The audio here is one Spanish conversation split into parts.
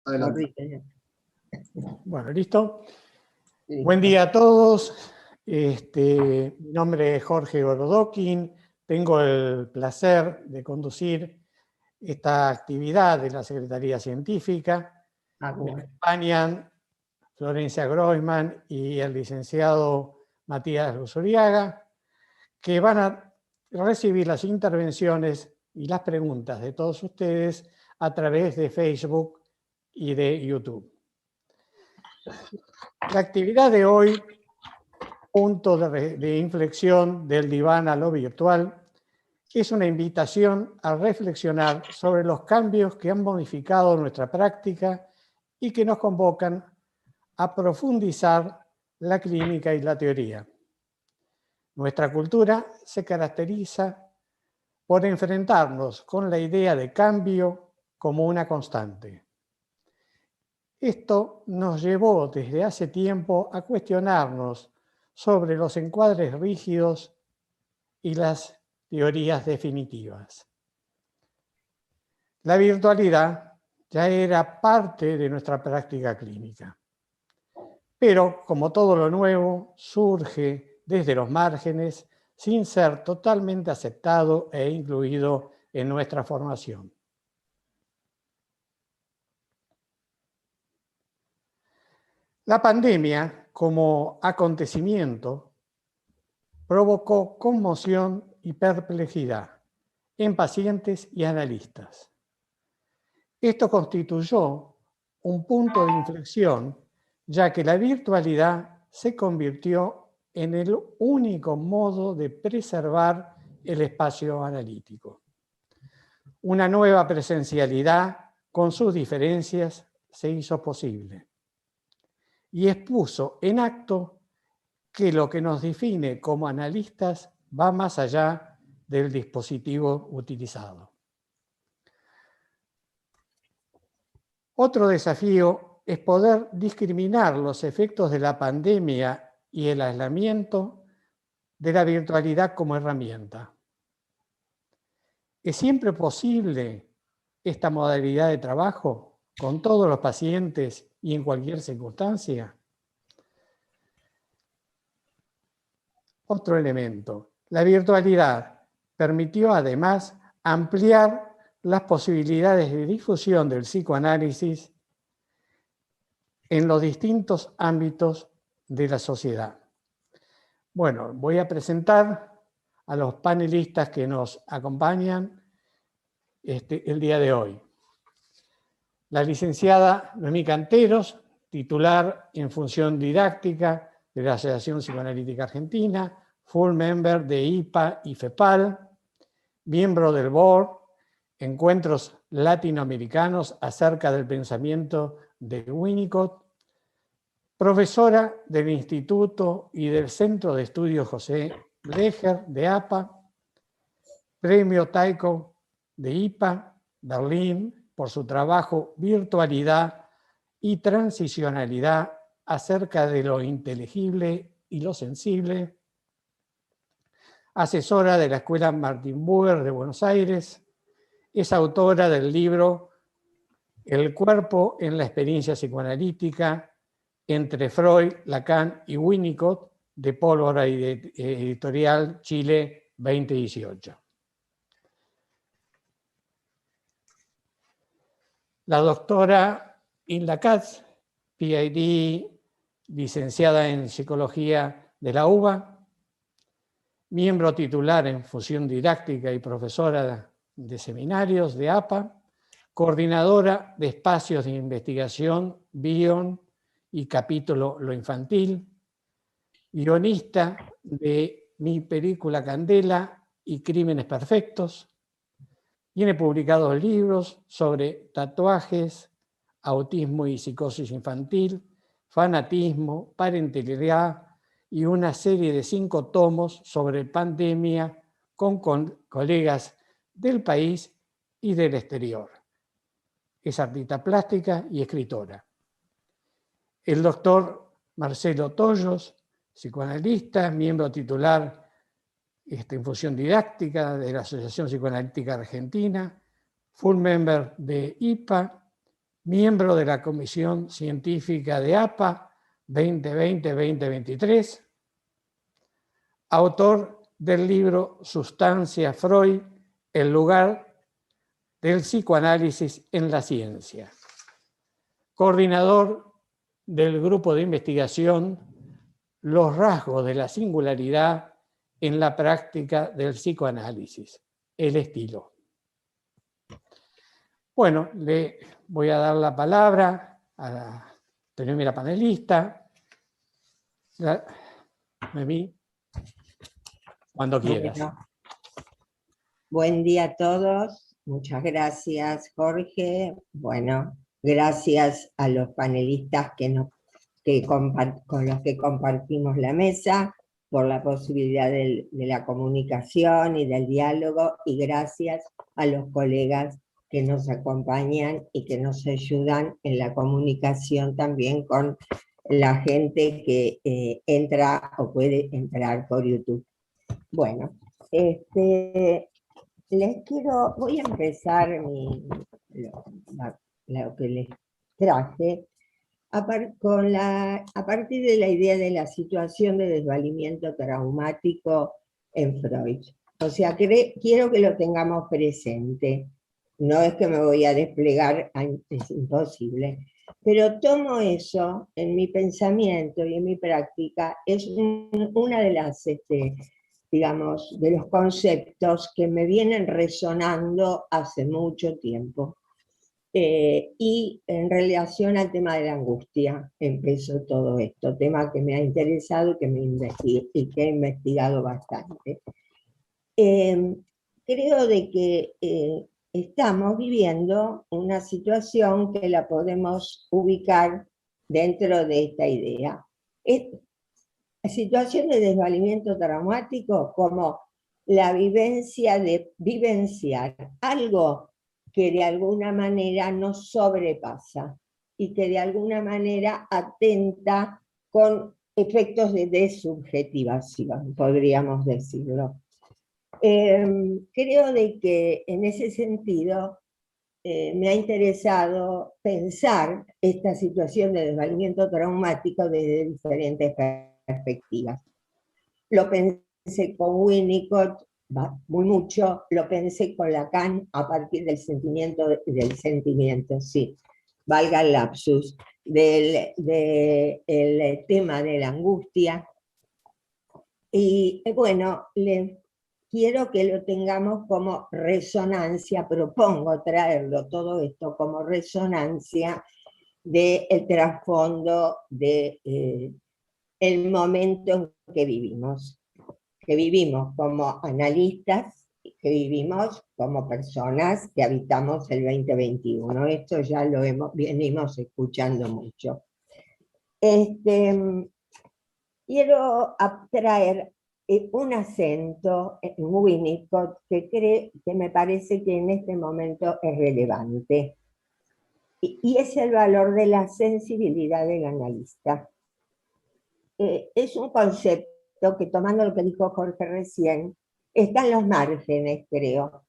Adelante. Bueno, listo. Sí. Buen día a todos. Mi nombre es Jorge Gorodokin. Tengo el placer de conducir esta actividad de la Secretaría Científica. Me Bueno. acompañan Florencia Groisman y el licenciado Matías Luzuriaga, que van a recibir las intervenciones y las preguntas de todos ustedes a través de Facebook y de YouTube. La actividad de hoy, punto de inflexión del diván a lo virtual, es una invitación a reflexionar sobre los cambios que han modificado nuestra práctica y que nos convocan a profundizar la clínica y la teoría. Nuestra cultura se caracteriza por enfrentarnos con la idea de cambio como una constante. Esto nos llevó desde hace tiempo a cuestionarnos sobre los encuadres rígidos y las teorías definitivas. La virtualidad ya era parte de nuestra práctica clínica, pero como todo lo nuevo, surge desde los márgenes sin ser totalmente aceptado e incluido en nuestra formación. La pandemia, como acontecimiento, provocó conmoción y perplejidad en pacientes y analistas. Esto constituyó un punto de inflexión, ya que la virtualidad se convirtió en el único modo de preservar el espacio analítico. Una nueva presencialidad, con sus diferencias, se hizo posible y expuso en acto que lo que nos define como analistas va más allá del dispositivo utilizado. Otro desafío es poder discriminar los efectos de la pandemia y el aislamiento de la virtualidad como herramienta. ¿Es siempre posible esta modalidad de trabajo con todos los pacientes y en cualquier circunstancia? Otro elemento, la virtualidad permitió además ampliar las posibilidades de difusión del psicoanálisis en los distintos ámbitos de la sociedad. Bueno, voy a presentar a los panelistas que nos acompañan el día de hoy. La licenciada Noemí Canteros, titular en función didáctica de la Asociación Psicoanalítica Argentina, full member de IPA y FEPAL, miembro del board, Encuentros Latinoamericanos acerca del pensamiento de Winnicott, profesora del Instituto y del Centro de Estudios José Leger de APA, premio Taiko de IPA, Berlín, por su trabajo Virtualidad y Transicionalidad acerca de lo inteligible y lo sensible, asesora de la Escuela Martin Buber de Buenos Aires, es autora del libro El cuerpo en la experiencia psicoanalítica entre Freud, Lacan y Winnicott, de Pólvora y de Editorial Chile 2018. La doctora Hilda Katz, PhD, licenciada en Psicología de la UBA, miembro titular en Función Didáctica y profesora de seminarios de APA, coordinadora de espacios de investigación, BION y capítulo Lo Infantil, guionista de Mi película Candela y Crímenes Perfectos. Tiene publicados libros sobre tatuajes, autismo y psicosis infantil, fanatismo, parentalidad y una serie de 5 tomos sobre pandemia con colegas del país y del exterior. Es artista plástica y escritora. El doctor Marcelo Tollos, psicoanalista, miembro titular en función didáctica de la Asociación Psicoanalítica Argentina, full member de IPA miembro de la Comisión Científica de APA 2020-2023, autor del libro Sustancia Freud, el lugar del psicoanálisis en la ciencia, coordinador del grupo de investigación Los rasgos de la singularidad en la práctica del psicoanálisis, el estilo. Bueno, le voy a dar la palabra a la primera panelista, Noemí, cuando quieras. Bueno, buen día a todos, muchas gracias Jorge. Bueno, gracias a los panelistas con los que compartimos la mesa, por la posibilidad de la comunicación y del diálogo, y gracias a los colegas que nos acompañan y que nos ayudan en la comunicación también con la gente que entra o puede entrar por YouTube. Bueno, voy a empezar lo que les traje a partir de la idea de la situación de desvalimiento traumático en Freud. O sea, quiero que lo tengamos presente. No es que me voy a desplegar, es imposible. Pero tomo eso en mi pensamiento y en mi práctica, es una de las, digamos, de los conceptos que me vienen resonando hace mucho tiempo. Y en relación al tema de la angustia empezó todo esto, tema que me ha interesado y que he investigado bastante. Creo de que estamos viviendo una situación que la podemos ubicar dentro de esta idea. La situación de desvalimiento traumático como la vivencia de vivenciar algo que de alguna manera nos sobrepasa y que de alguna manera atenta con efectos de desubjetivación, podríamos decirlo. Creo de que en ese sentido me ha interesado pensar esta situación de desvalimiento traumático desde diferentes perspectivas. Lo pensé con Winnicott muy mucho, lo pensé con Lacan a partir del sentimiento, sí, valga el lapsus, del tema de la angustia. Y bueno, quiero que lo tengamos como resonancia, propongo traerlo todo esto como resonancia del trasfondo del momento en que vivimos como analistas, que vivimos como personas que habitamos el 2021. Esto ya lo venimos escuchando mucho. Quiero traer un acento en Winnicott que me parece que en este momento es relevante, y es el valor de la sensibilidad del analista. Es un concepto que, tomando lo que dijo Jorge recién, está en los márgenes, creo.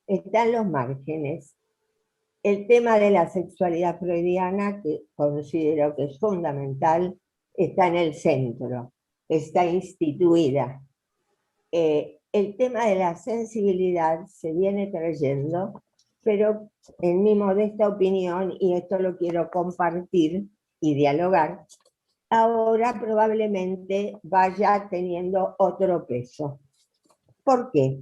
Está en los márgenes. El tema de la sexualidad freudiana, que considero que es fundamental, está en el centro, está instituida. El tema de la sensibilidad se viene trayendo, pero en mi modesta opinión, y esto lo quiero compartir y dialogar, ahora probablemente vaya teniendo otro peso. ¿Por qué?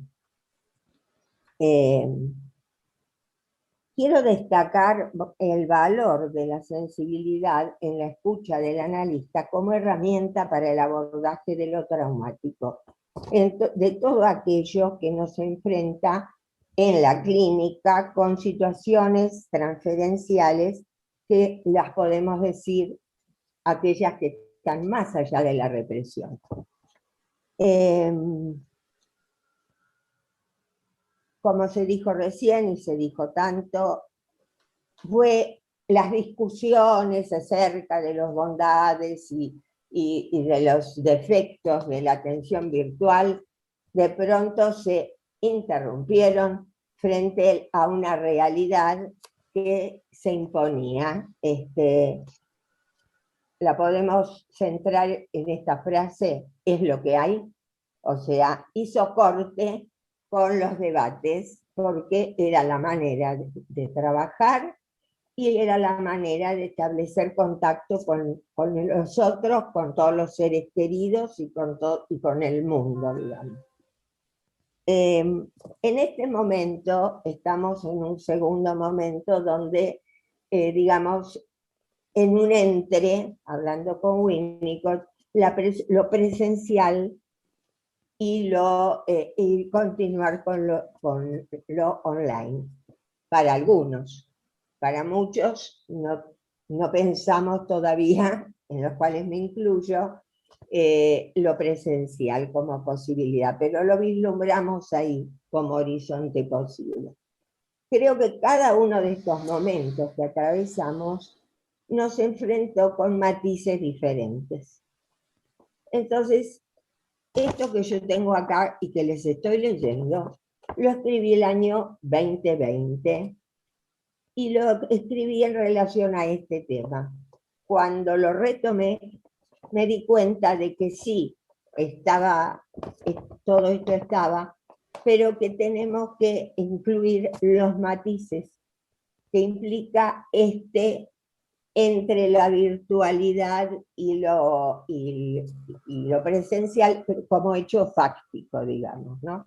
Quiero destacar el valor de la sensibilidad en la escucha del analista como herramienta para el abordaje de lo traumático, de todo aquello que nos enfrenta en la clínica con situaciones transferenciales que las podemos decir aquellas que están más allá de la represión. Como se dijo recién y se dijo tanto, fue las discusiones acerca de las bondades y de los defectos de la atención virtual, de pronto se interrumpieron frente a una realidad que se imponía. La podemos centrar en esta frase: es lo que hay. O sea, hizo corte con los debates porque era la manera de trabajar y era la manera de establecer contacto con los otros, con todos los seres queridos y con el mundo, digamos. En este momento estamos en un segundo momento donde, digamos, en un entre, hablando con Winnicott, lo presencial y continuar con lo online. Para algunos. Para muchos no pensamos todavía, en los cuales me incluyo, lo presencial como posibilidad, pero lo vislumbramos ahí como horizonte posible. Creo que cada uno de estos momentos que atravesamos nos enfrentó con matices diferentes. Entonces, esto que yo tengo acá y que les estoy leyendo, lo escribí el año 2020 y lo escribí en relación a este tema. Cuando lo retomé, me di cuenta de que sí, todo esto estaba, pero que tenemos que incluir los matices que implica entre la virtualidad y lo presencial como hecho fáctico, digamos, ¿no?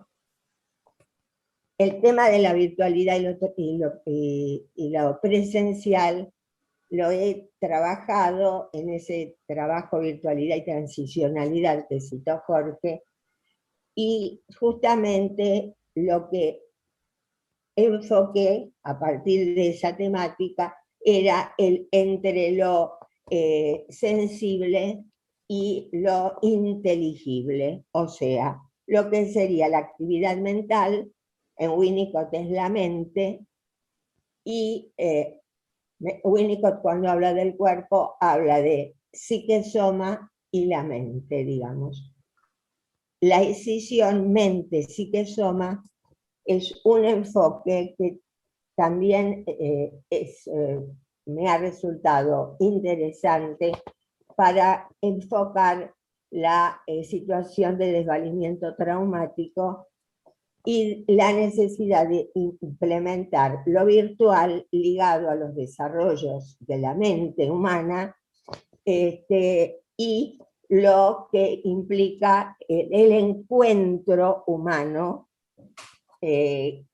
El tema de la virtualidad y lo presencial lo he trabajado en ese trabajo virtualidad y transicionalidad que citó Jorge, y justamente lo que enfoqué a partir de esa temática era entre lo sensible y lo inteligible, o sea, lo que sería la actividad mental. En Winnicott es la mente, y Winnicott, cuando habla del cuerpo, habla de psique, soma y la mente, digamos. La escisión mente, psique, soma es un enfoque que también me ha resultado interesante para enfocar la situación de desvalimiento traumático y la necesidad de implementar lo virtual ligado a los desarrollos de la mente humana, y lo que implica el encuentro humano, que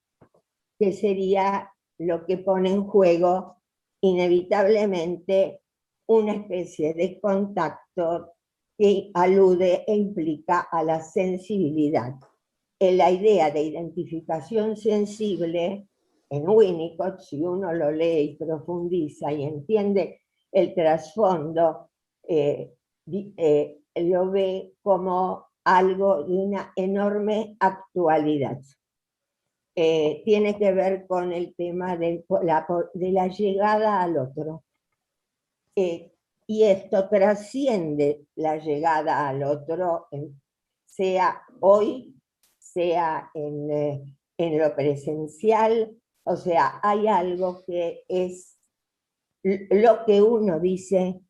sería lo que pone en juego inevitablemente una especie de contacto que alude e implica a la sensibilidad. La idea de identificación sensible en Winnicott, si uno lo lee y profundiza y entiende el trasfondo, lo ve como algo de una enorme actualidad. Tiene que ver con el tema de la llegada al otro. Y esto trasciende la llegada al otro, sea hoy, sea en lo presencial. O sea, hay algo que es lo que uno dice,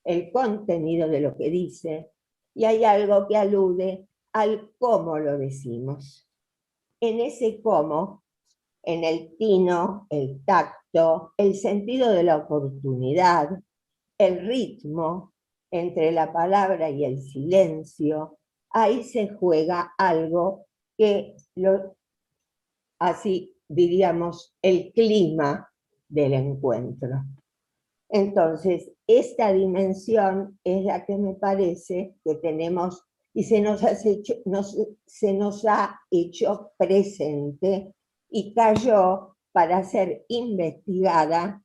el contenido de lo que dice, y hay algo que alude al cómo lo decimos. En ese cómo, en el tino, el tacto, el sentido de la oportunidad, el ritmo entre la palabra y el silencio, ahí se juega algo que, así diríamos, el clima del encuentro. Entonces, esta dimensión es la que me parece que tenemos y se nos ha hecho presente y cayó para ser investigada,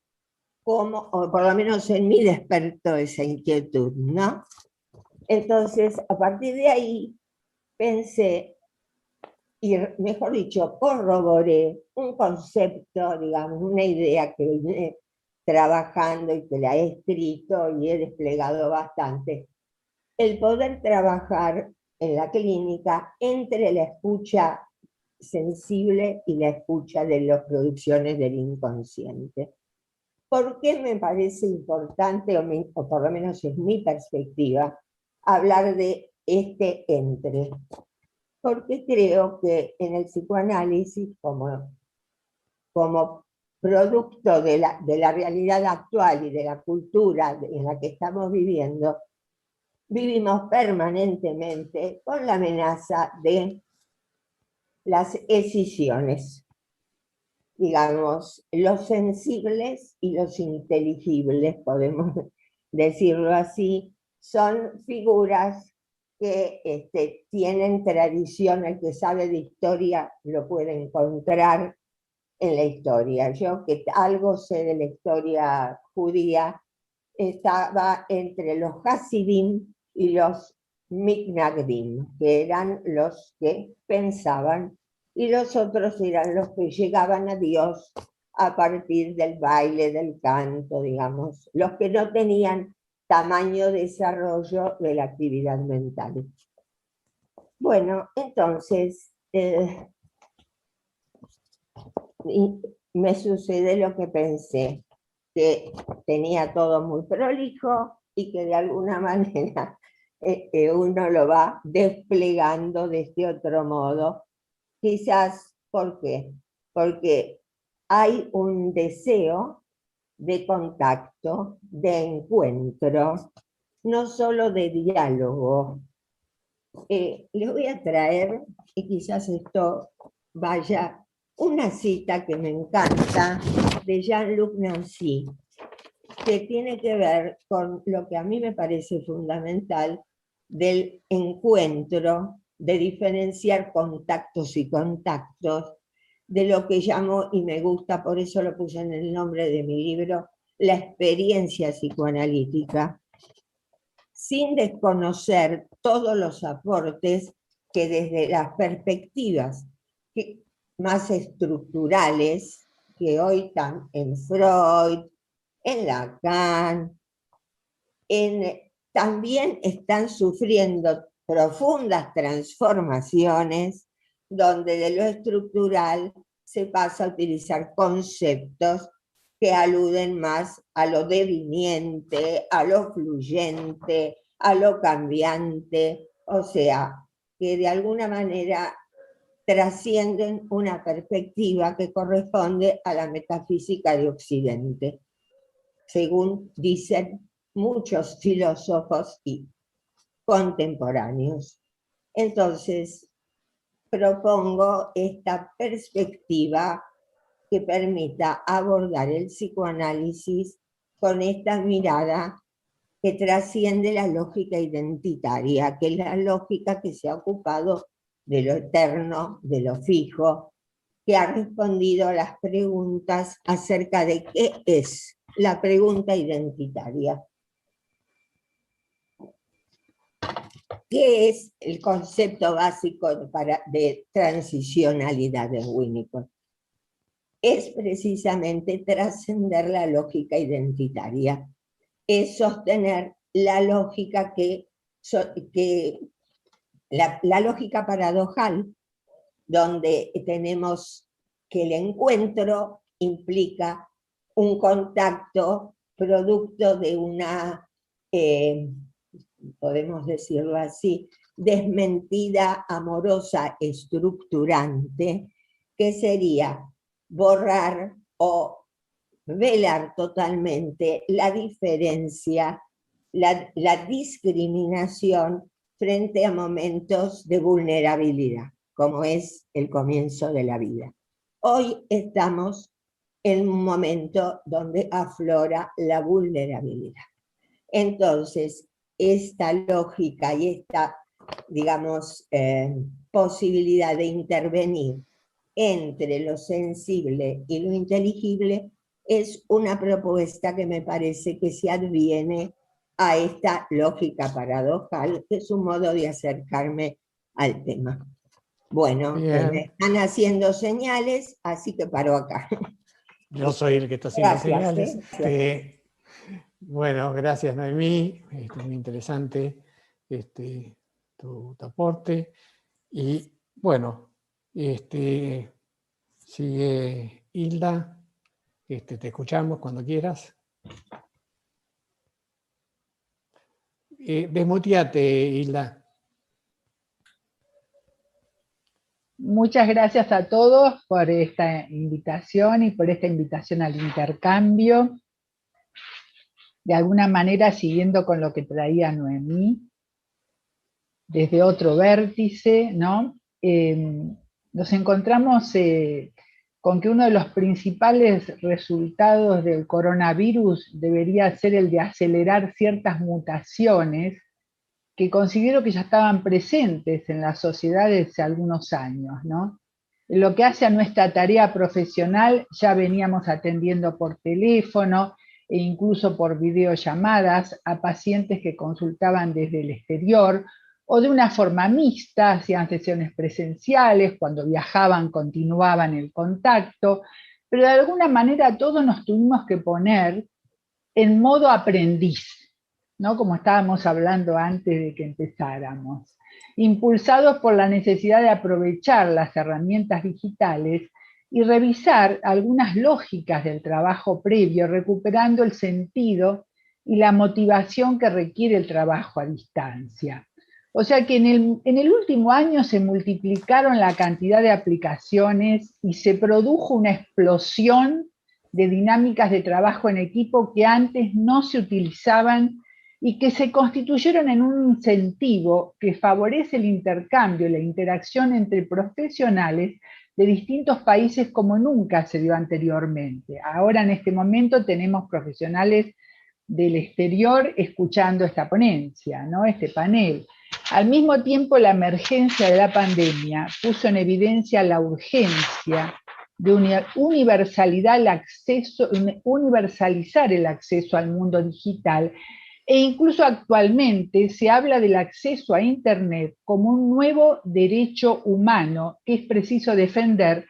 o por lo menos en mí despertó esa inquietud, ¿no? Entonces, a partir de ahí, pensé, y mejor dicho, corroboré un concepto, digamos, una idea que vine trabajando y que la he escrito y he desplegado bastante. El poder trabajar en la clínica entre la escucha sensible y la escucha de las producciones del inconsciente. ¿Por qué me parece importante, o por lo menos es mi perspectiva, hablar de este entre? Porque creo que en el psicoanálisis, como producto de la realidad actual y de la cultura en la que estamos viviendo, vivimos permanentemente con la amenaza de las escisiones, digamos, los sensibles y los inteligibles, podemos decirlo así, son figuras que tienen tradición. El que sabe de historia lo puede encontrar en la historia. Yo, que algo sé de la historia judía, estaba entre los Hasidim y los Mitnagdim, que eran los que pensaban, y los otros eran los que llegaban a Dios a partir del baile, del canto, digamos, los que no tenían tamaño desarrollo de la actividad mental. Bueno, entonces me sucede lo que pensé, que tenía todo muy prolijo y que de alguna manera uno lo va desplegando de este otro modo. Quizás, ¿por qué? Porque hay un deseo de contacto, de encuentro, no solo de diálogo. Les voy a traer, y quizás esto vaya, una cita que me encanta de Jean-Luc Nancy, que tiene que ver con lo que a mí me parece fundamental del encuentro, de diferenciar contactos y contactos, de lo que llamo, y me gusta, por eso lo puse en el nombre de mi libro, la experiencia psicoanalítica, sin desconocer todos los aportes que desde las perspectivas más estructurales que hoy están en Freud, en Lacan, también están sufriendo profundas transformaciones donde de lo estructural se pasa a utilizar conceptos que aluden más a lo deviniente, a lo fluyente, a lo cambiante, o sea, que de alguna manera trascienden una perspectiva que corresponde a la metafísica de Occidente, según dicen muchos filósofos y contemporáneos. Entonces, propongo esta perspectiva que permita abordar el psicoanálisis con esta mirada que trasciende la lógica identitaria, que es la lógica que se ha ocupado de lo eterno, de lo fijo, que ha respondido a las preguntas acerca de qué es la pregunta identitaria. ¿Qué es el concepto básico de transicionalidad de Winnicott? Es precisamente trascender la lógica identitaria, es sostener la lógica la lógica paradojal, donde tenemos que el encuentro implica un contacto producto de una, podemos decirlo así, desmentida amorosa estructurante, que sería borrar o velar totalmente la diferencia, la discriminación frente a momentos de vulnerabilidad, como es el comienzo de la vida. Hoy estamos en un momento donde aflora la vulnerabilidad. Entonces, esta lógica y esta, digamos, posibilidad de intervenir entre lo sensible y lo inteligible es una propuesta que me parece que se adviene a esta lógica paradojal, que es un modo de acercarme al tema. Bueno, me están haciendo señales, así que paro acá. Yo soy el que está haciendo señales. Bueno, gracias Noemí, muy interesante tu aporte. Y bueno, sigue Hilda, Te escuchamos cuando quieras. Desmuteate, Hilda. Muchas gracias a todos por esta invitación y por esta invitación al intercambio. De alguna manera, siguiendo con lo que traía Noemí, desde otro vértice, ¿no? Nos encontramos con que uno de los principales resultados del coronavirus debería ser el de acelerar ciertas mutaciones que considero que ya estaban presentes en la sociedad desde hace algunos años, ¿no? En lo que hace a nuestra tarea profesional, ya veníamos atendiendo por teléfono e incluso por videollamadas a pacientes que consultaban desde el exterior, o de una forma mixta, hacían sesiones presenciales, cuando viajaban continuaban el contacto, pero de alguna manera todos nos tuvimos que poner en modo aprendiz, ¿no? Como estábamos hablando antes de que empezáramos, impulsados por la necesidad de aprovechar las herramientas digitales y revisar algunas lógicas del trabajo previo, recuperando el sentido y la motivación que requiere el trabajo a distancia. O sea que en el último año se multiplicaron la cantidad de aplicaciones y se produjo una explosión de dinámicas de trabajo en equipo que antes no se utilizaban y que se constituyeron en un incentivo que favorece el intercambio y la interacción entre profesionales de distintos países como nunca se dio anteriormente. Ahora en este momento tenemos profesionales del exterior escuchando esta ponencia, ¿no? Este panel. Al mismo tiempo, la emergencia de la pandemia puso en evidencia la urgencia de universalizar el acceso al mundo digital, e incluso actualmente se habla del acceso a Internet como un nuevo derecho humano que es preciso defender,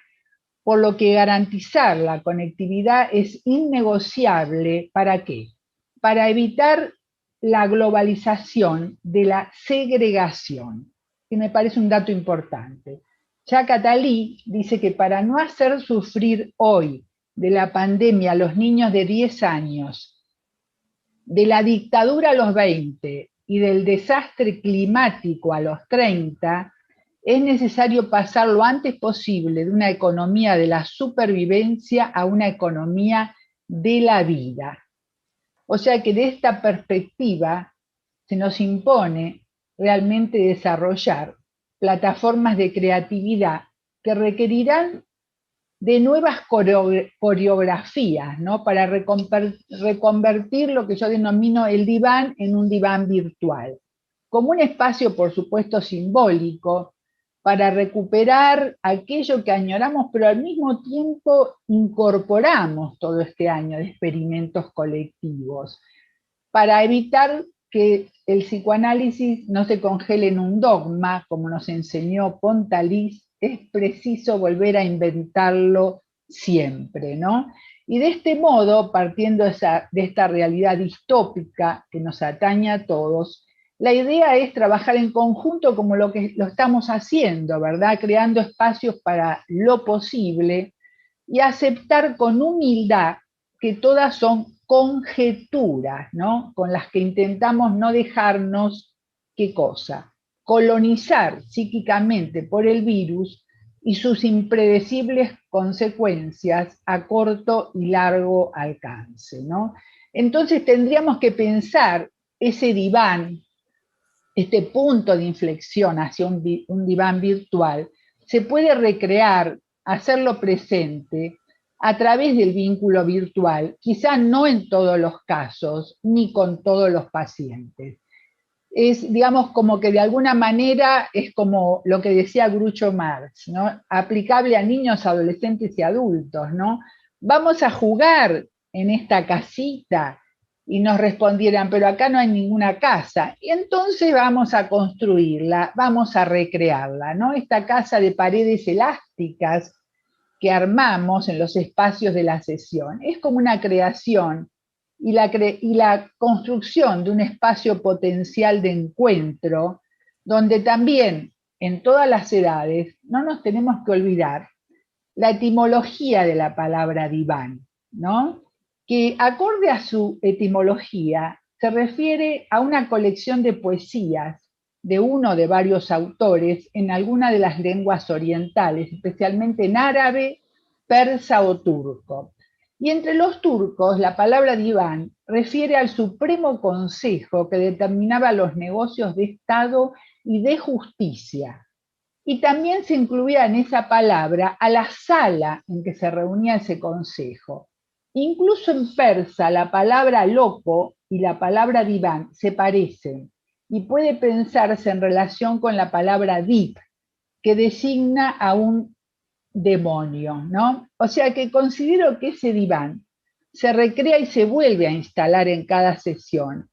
por lo que garantizar la conectividad es innegociable. ¿Para qué? Para evitar la globalización de la segregación, que me parece un dato importante. Jacques Attali dice que para no hacer sufrir hoy de la pandemia a los niños de 10 años, de la dictadura a los 20 y del desastre climático a los 30, es necesario pasar lo antes posible de una economía de la supervivencia a una economía de la vida. O sea que de esta perspectiva se nos impone realmente desarrollar plataformas de creatividad que requerirán de nuevas coreografías, ¿no? Para reconvertir lo que yo denomino el diván en un diván virtual, como un espacio, por supuesto, simbólico, para recuperar aquello que añoramos, pero al mismo tiempo incorporamos todo este año de experimentos colectivos, para evitar que el psicoanálisis no se congele en un dogma, como nos enseñó Pontalis. Es preciso volver a inventarlo siempre, ¿no? Y de este modo, partiendo de esta realidad distópica que nos atañe a todos, la idea es trabajar en conjunto como lo estamos haciendo, ¿verdad? Creando espacios para lo posible y aceptar con humildad que todas son conjeturas, ¿no? Con las que intentamos no dejarnos, ¿qué cosa? Colonizar psíquicamente por el virus y sus impredecibles consecuencias a corto y largo alcance, ¿no? Entonces tendríamos que pensar ese diván, este punto de inflexión hacia un diván virtual, se puede recrear, hacerlo presente a través del vínculo virtual, quizá no en todos los casos, ni con todos los pacientes. Es, digamos, como que de alguna manera es como lo que decía Groucho Marx, ¿no? Aplicable a niños, adolescentes y adultos, ¿no? Vamos a jugar en esta casita, y nos respondieran, pero acá no hay ninguna casa, y entonces vamos a construirla, vamos a recrearla, ¿no? Esta casa de paredes elásticas que armamos en los espacios de la sesión, es como una creación y la construcción de un espacio potencial de encuentro, donde también en todas las edades no nos tenemos que olvidar la etimología de la palabra diván. ¿no? Que acorde a su etimología se refiere a una colección de poesías de uno de varios autores en alguna de las lenguas orientales, especialmente en árabe, persa o turco. Y entre los turcos, la palabra diván refiere al supremo consejo que determinaba los negocios de Estado y de justicia. Y también se incluía en esa palabra a la sala en que se reunía ese consejo. Incluso en persa la palabra loco y la palabra diván se parecen y puede pensarse en relación con la palabra dip, que designa a un demonio, ¿no? O sea que considero que ese diván se recrea y se vuelve a instalar en cada sesión,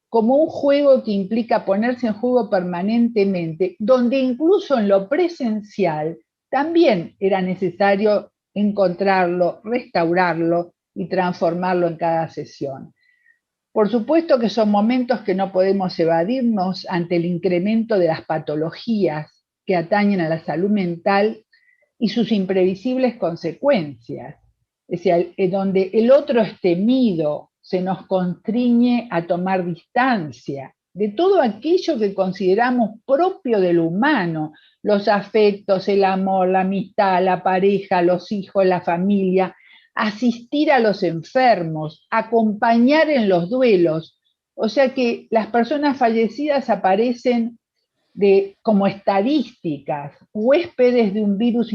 como un juego que implica ponerse en juego permanentemente, donde incluso en lo presencial también era necesario encontrarlo, restaurarlo y transformarlo en cada sesión. Por supuesto que son momentos que no podemos evadirnos ante el incremento de las patologías que atañen a la salud mental y sus imprevisibles consecuencias. Es decir, donde el otro es temido, se nos constriñe a tomar distancia de todo aquello que consideramos propio del humano, los afectos, el amor, la amistad, la pareja, los hijos, la familia, asistir a los enfermos, acompañar en los duelos. O sea que las personas fallecidas aparecen como estadísticas, huéspedes de un virus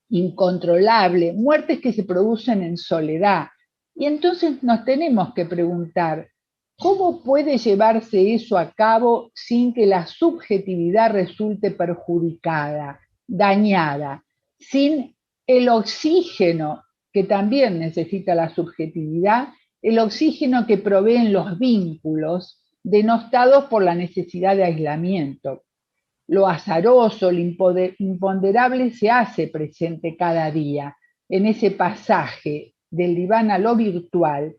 incontrolable, muertes que se producen en soledad. Y entonces nos tenemos que preguntar, ¿cómo puede llevarse eso a cabo sin que la subjetividad resulte perjudicada, dañada, sin el oxígeno que también necesita la subjetividad, el oxígeno que proveen los vínculos denostados por la necesidad de aislamiento? Lo azaroso, lo imponderable se hace presente cada día en ese pasaje del diván a lo virtual,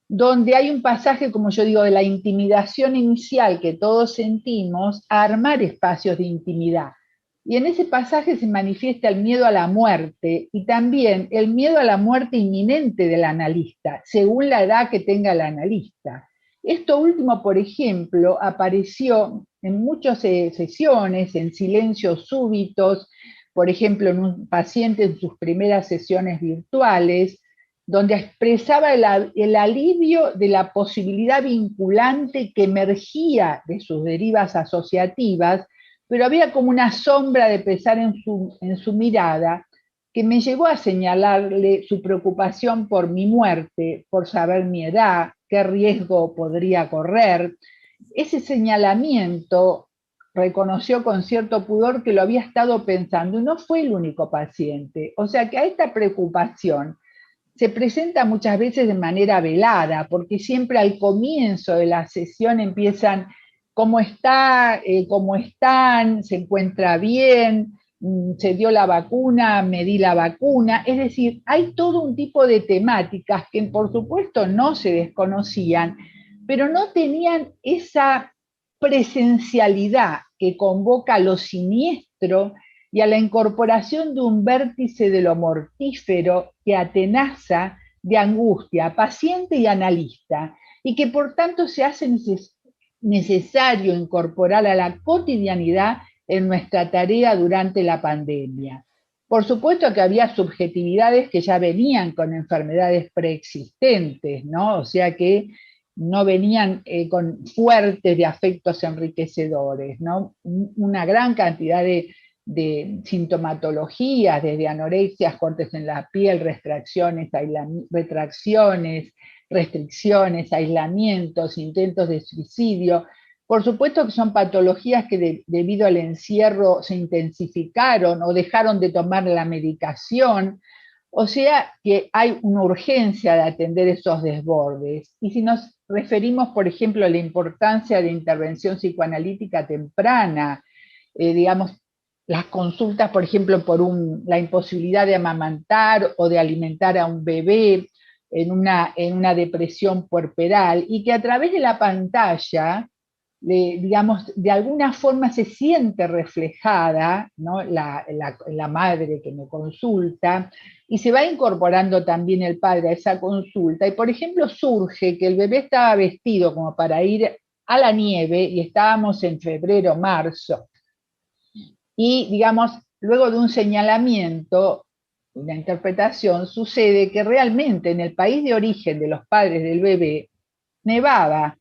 donde hay un pasaje, como yo digo, de la intimidación inicial que todos sentimos a armar espacios de intimidad. Y en ese pasaje se manifiesta el miedo a la muerte y también el miedo a la muerte inminente del analista, según la edad que tenga el analista. Esto último, por ejemplo, apareció en muchas sesiones, en silencios súbitos, por ejemplo, en un paciente en sus primeras sesiones virtuales, donde expresaba el alivio de la posibilidad vinculante que emergía de sus derivas asociativas, pero había como una sombra de pesar en su mirada que me llevó a señalarle su preocupación por mi muerte, por saber mi edad, qué riesgo podría correr. Ese señalamiento reconoció con cierto pudor que lo había estado pensando y no fue el único paciente. O sea que a esta preocupación se presenta muchas veces de manera velada, porque siempre al comienzo de la sesión empiezan, ¿cómo está? ¿Cómo están? ¿Se encuentra bien? ¿Se dio la vacuna? ¿Me di la vacuna? Es decir, hay todo un tipo de temáticas que por supuesto no se desconocían, pero no tenían esa presencialidad que convoca a lo siniestro y a la incorporación de un vértice de lo mortífero que atenaza de angustia, paciente y analista, y que por tanto se hace necesario incorporar a la cotidianidad en nuestra tarea durante la pandemia. Por supuesto que había subjetividades que ya venían con enfermedades preexistentes, ¿no? O sea que no venían con fuertes de afectos enriquecedores, ¿no? Una gran cantidad de sintomatologías, desde anorexia, cortes en la piel, retracciones, restricciones, aislamientos, intentos de suicidio. Por supuesto que son patologías que debido al encierro se intensificaron o dejaron de tomar la medicación. O sea que hay una urgencia de atender esos desbordes. Y si nos referimos, por ejemplo, a la importancia de intervención psicoanalítica temprana, digamos, las consultas, por ejemplo, por la imposibilidad de amamantar o de alimentar a un bebé en una depresión puerperal, y que a través de la pantalla, digamos, de alguna forma se siente reflejada, ¿no? la madre que me consulta, y se va incorporando también el padre a esa consulta, y por ejemplo surge que el bebé estaba vestido como para ir a la nieve, y estábamos en febrero, marzo, y digamos, luego de un señalamiento, una interpretación, sucede que realmente en el país de origen de los padres del bebé nevaba,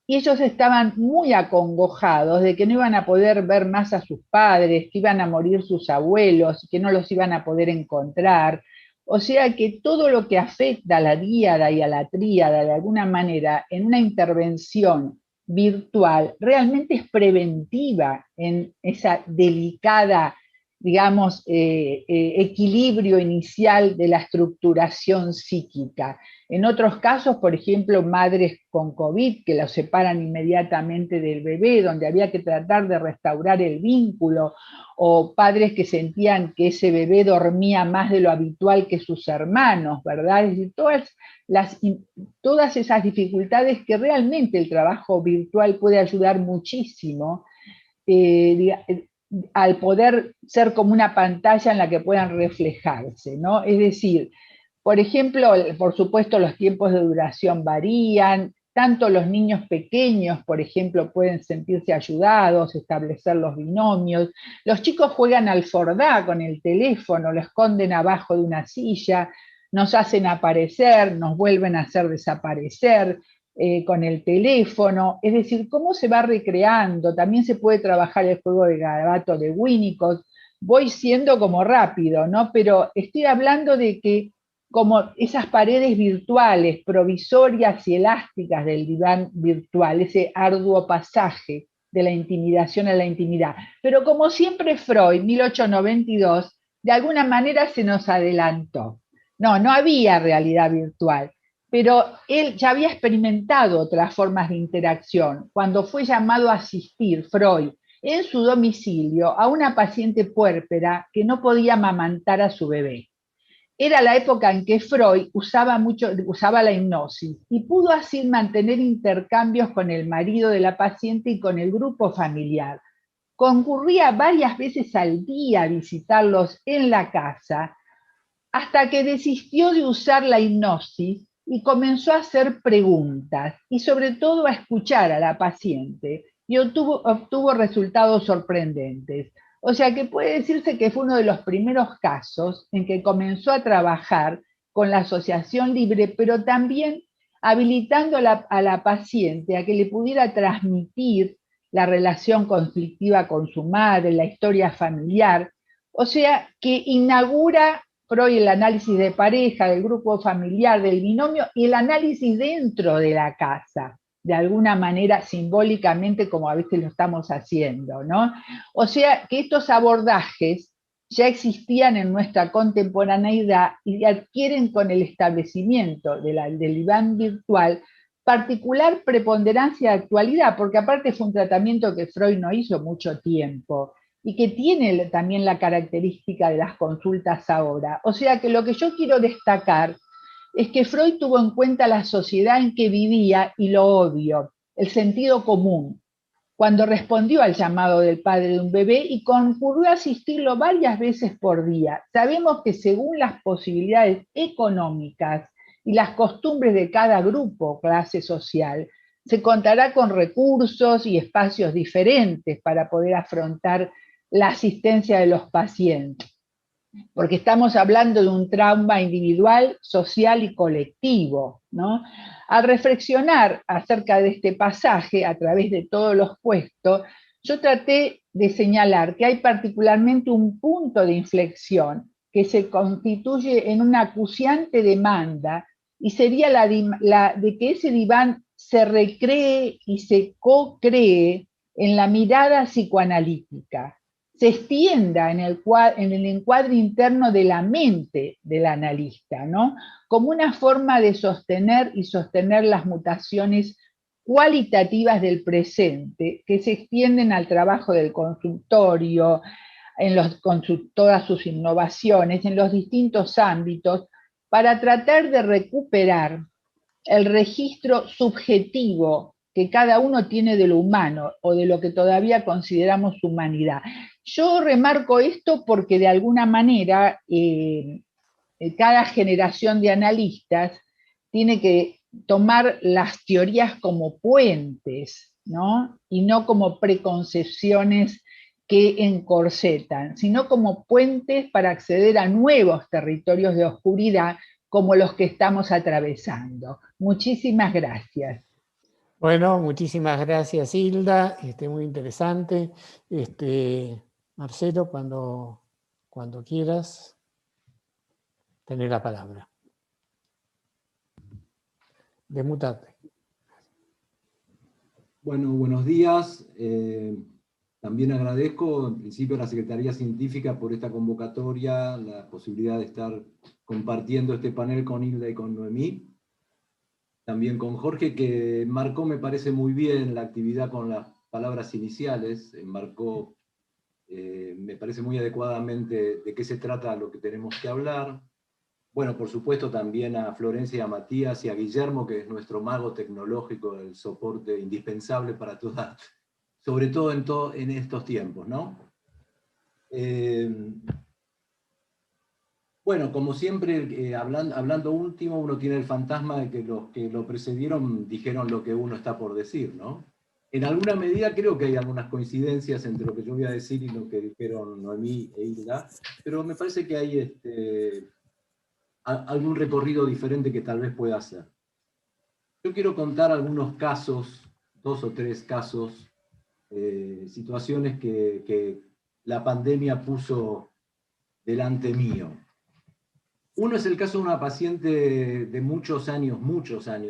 y ellos estaban muy acongojados de que no iban a poder ver más a sus padres, que iban a morir sus abuelos, que no los iban a poder encontrar. O sea que todo lo que afecta a la díada y a la tríada de alguna manera en una intervención virtual realmente es preventiva en esa delicada, digamos, equilibrio inicial de la estructuración psíquica. En otros casos, por ejemplo, madres con COVID que los separan inmediatamente del bebé, donde había que tratar de restaurar el vínculo, o padres que sentían que ese bebé dormía más de lo habitual que sus hermanos, ¿verdad? Es decir, todas esas dificultades que realmente el trabajo virtual puede ayudar muchísimo, al poder ser como una pantalla en la que puedan reflejarse, ¿no? Es decir, por ejemplo, por supuesto los tiempos de duración varían, tanto los niños pequeños, por ejemplo, pueden sentirse ayudados, establecer los binomios, los chicos juegan al fordá con el teléfono, lo esconden abajo de una silla, nos hacen aparecer, nos vuelven a hacer desaparecer, con el teléfono, es decir, cómo se va recreando. También se puede trabajar el juego de garabato de Winnicott. Voy siendo como rápido, ¿no? Pero estoy hablando de que como esas paredes virtuales, provisorias y elásticas del diván virtual, ese arduo pasaje de la intimidación a la intimidad. Pero como siempre Freud, 1892, de alguna manera se nos adelantó. No había realidad virtual, pero él ya había experimentado otras formas de interacción cuando fue llamado a asistir, Freud, en su domicilio a una paciente puérpera que no podía amamantar a su bebé. Era la época en que Freud usaba la hipnosis y pudo así mantener intercambios con el marido de la paciente y con el grupo familiar. Concurría varias veces al día a visitarlos en la casa, hasta que desistió de usar la hipnosis y comenzó a hacer preguntas y sobre todo a escuchar a la paciente, y obtuvo resultados sorprendentes. O sea que puede decirse que fue uno de los primeros casos en que comenzó a trabajar con la asociación libre, pero también habilitando a la paciente a que le pudiera transmitir la relación conflictiva con su madre, la historia familiar. O sea que inaugura Freud el análisis de pareja, del grupo familiar, del binomio, y el análisis dentro de la casa, de alguna manera simbólicamente como a veces lo estamos haciendo, ¿no? O sea que estos abordajes ya existían en nuestra contemporaneidad y adquieren con el establecimiento del diván virtual particular preponderancia de actualidad, porque aparte fue un tratamiento que Freud no hizo mucho tiempo, y que tiene también la característica de las consultas ahora. O sea que lo que yo quiero destacar es que Freud tuvo en cuenta la sociedad en que vivía y lo obvio, el sentido común, cuando respondió al llamado del padre de un bebé y concurrió a asistirlo varias veces por día. Sabemos que según las posibilidades económicas y las costumbres de cada grupo o clase social, se contará con recursos y espacios diferentes para poder afrontar la asistencia de los pacientes, porque estamos hablando de un trauma individual, social y colectivo, ¿no? Al reflexionar acerca de este pasaje a través de todos los puestos, yo traté de señalar que hay particularmente un punto de inflexión que se constituye en una acuciante demanda, y sería la de que ese diván se recree y se co-cree en la mirada psicoanalítica, se extienda en el encuadre interno de la mente del analista, ¿no? Como una forma de sostener las mutaciones cualitativas del presente, que se extienden al trabajo del consultorio, con todas sus innovaciones, en los distintos ámbitos, para tratar de recuperar el registro subjetivo que cada uno tiene de lo humano o de lo que todavía consideramos humanidad. Yo remarco esto porque de alguna manera cada generación de analistas tiene que tomar las teorías como puentes, ¿no? Y no como preconcepciones que encorsetan, sino como puentes para acceder a nuevos territorios de oscuridad como los que estamos atravesando. Muchísimas gracias. Bueno, muchísimas gracias, Hilda. Muy interesante. Marcelo, cuando quieras, tener la palabra. Demutate. Bueno, buenos días. También agradezco, en principio, a la Secretaría Científica por esta convocatoria, la posibilidad de estar compartiendo este panel con Hilda y con Noemí. También con Jorge, que marcó, me parece muy bien, la actividad con las palabras iniciales, marcó, me parece muy adecuadamente de qué se trata lo que tenemos que hablar. Bueno, por supuesto también a Florencia, a Matías y a Guillermo, que es nuestro mago tecnológico, el soporte indispensable para todas, sobre todo en estos tiempos, ¿no? Bueno, como siempre, hablando último, uno tiene el fantasma de que los que lo precedieron dijeron lo que uno está por decir, ¿no? En alguna medida creo que hay algunas coincidencias entre lo que yo voy a decir y lo que dijeron Noemí e Hilda, pero me parece que hay algún recorrido diferente que tal vez pueda hacer. Yo quiero contar algunos casos, 2 o 3 casos, situaciones que la pandemia puso delante mío. Uno es el caso de una paciente de muchos años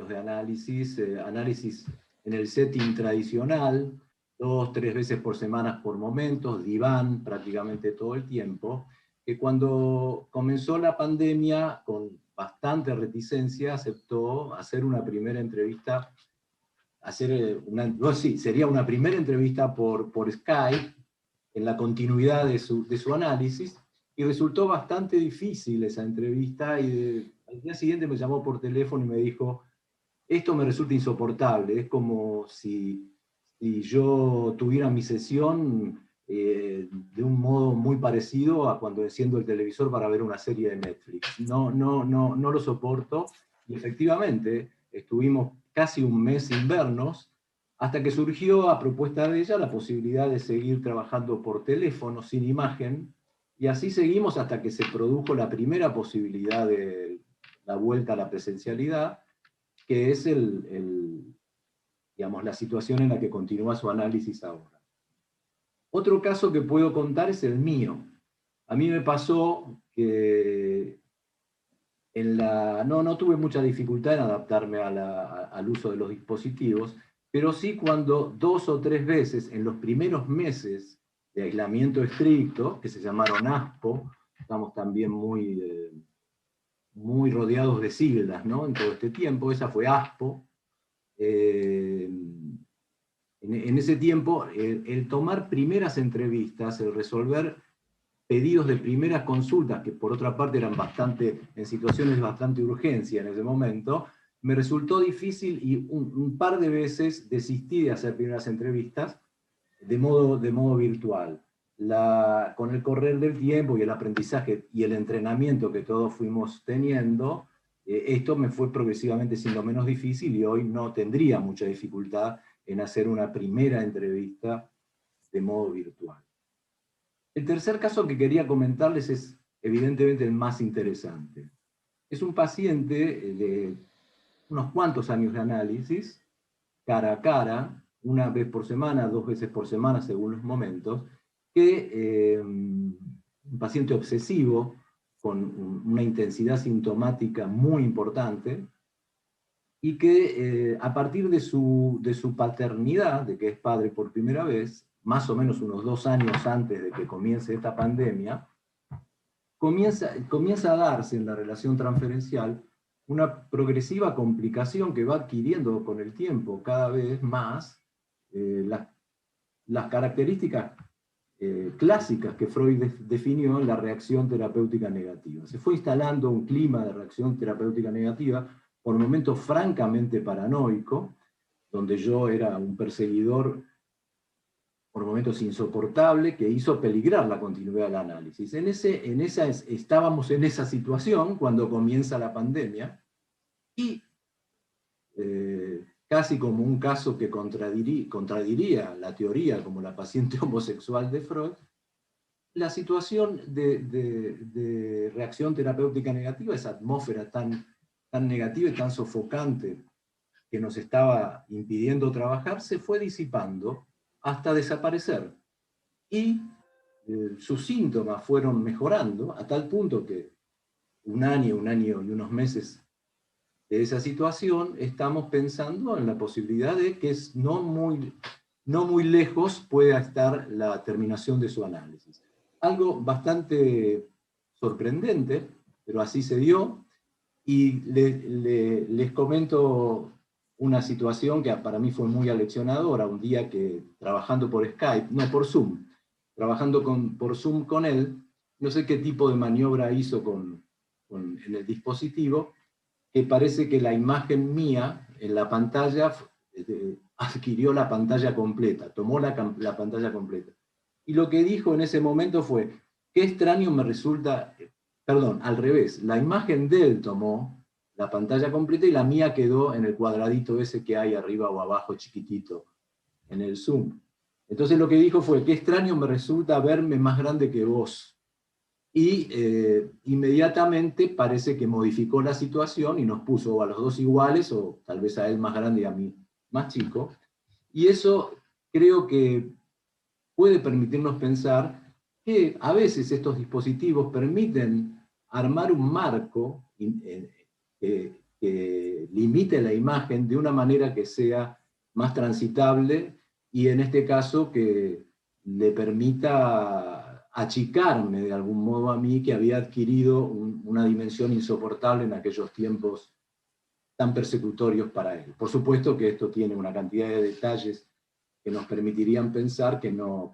de análisis, análisis en el setting tradicional, 2 o 3 veces por semana por momentos, diván prácticamente todo el tiempo, que cuando comenzó la pandemia, con bastante reticencia, aceptó hacer una primera entrevista, sería una primera entrevista por Skype, en la continuidad de su análisis, y resultó bastante difícil esa entrevista, y al día siguiente me llamó por teléfono y me dijo, esto me resulta insoportable, es como si yo tuviera mi sesión de un modo muy parecido a cuando enciendo el televisor para ver una serie de Netflix. No lo soporto, y efectivamente estuvimos casi un mes sin vernos, hasta que surgió a propuesta de ella la posibilidad de seguir trabajando por teléfono, sin imagen, y así seguimos hasta que se produjo la primera posibilidad de la vuelta a la presencialidad, que es digamos, la situación en la que continúa su análisis ahora. Otro caso que puedo contar es el mío. A mí me pasó que no tuve mucha dificultad en adaptarme al uso de los dispositivos, pero sí cuando 2 o 3 veces en los primeros meses de aislamiento estricto, que se llamaron ASPO, estamos también muy rodeados de siglas, ¿no? En todo este tiempo, esa fue ASPO. En ese tiempo, el tomar primeras entrevistas, el resolver pedidos de primeras consultas, que por otra parte eran en situaciones bastante urgencia en ese momento, me resultó difícil, y un par de veces desistí de hacer primeras entrevistas de modo virtual. Con el correr del tiempo y el aprendizaje y el entrenamiento que todos fuimos teniendo, esto me fue progresivamente siendo menos difícil, y hoy no tendría mucha dificultad en hacer una primera entrevista de modo virtual. El tercer caso que quería comentarles es evidentemente el más interesante. Es un paciente de unos cuantos años de análisis, cara a cara, 1 vez por semana, 2 veces por semana, según los momentos, un paciente obsesivo, con una intensidad sintomática muy importante, y que a partir de su paternidad, de que es padre por primera vez, más o menos unos 2 años antes de que comience esta pandemia, comienza a darse en la relación transferencial una progresiva complicación que va adquiriendo con el tiempo cada vez más las características clásicas que Freud definió en la reacción terapéutica negativa. Se fue instalando un clima de reacción terapéutica negativa, por momentos francamente paranoico, donde yo era un perseguidor por momentos insoportable, que hizo peligrar la continuidad del análisis. Estábamos en esa situación cuando comienza la pandemia, y casi como un caso que contradiría la teoría, como la paciente homosexual de Freud, la situación de reacción terapéutica negativa, esa atmósfera tan negativa y tan sofocante que nos estaba impidiendo trabajar, se fue disipando hasta desaparecer. Y sus síntomas fueron mejorando a tal punto que un año y unos meses de esa situación, estamos pensando en la posibilidad de que no muy lejos pueda estar la terminación de su análisis. Algo bastante sorprendente, pero así se dio, y les comento una situación que para mí fue muy aleccionadora, un día que trabajando por Skype, no por Zoom, trabajando por Zoom con él, no sé qué tipo de maniobra hizo en el dispositivo, que parece que la imagen mía en la pantalla adquirió la pantalla completa, tomó la pantalla completa. Y lo que dijo en ese momento fue, qué extraño me resulta, perdón, al revés, la imagen de él tomó la pantalla completa y la mía quedó en el cuadradito ese que hay arriba o abajo chiquitito en el Zoom. Entonces lo que dijo fue, qué extraño me resulta verme más grande que vos. Y inmediatamente parece que modificó la situación y nos puso a los dos iguales, o tal vez a él más grande y a mí más chico. Y eso creo que puede permitirnos pensar que a veces estos dispositivos permiten armar un marco que limite la imagen de una manera que sea más transitable, y en este caso que le permita achicarme de algún modo a mí, que había adquirido una dimensión insoportable en aquellos tiempos tan persecutorios para él. Por supuesto que esto tiene una cantidad de detalles que nos permitirían pensar que no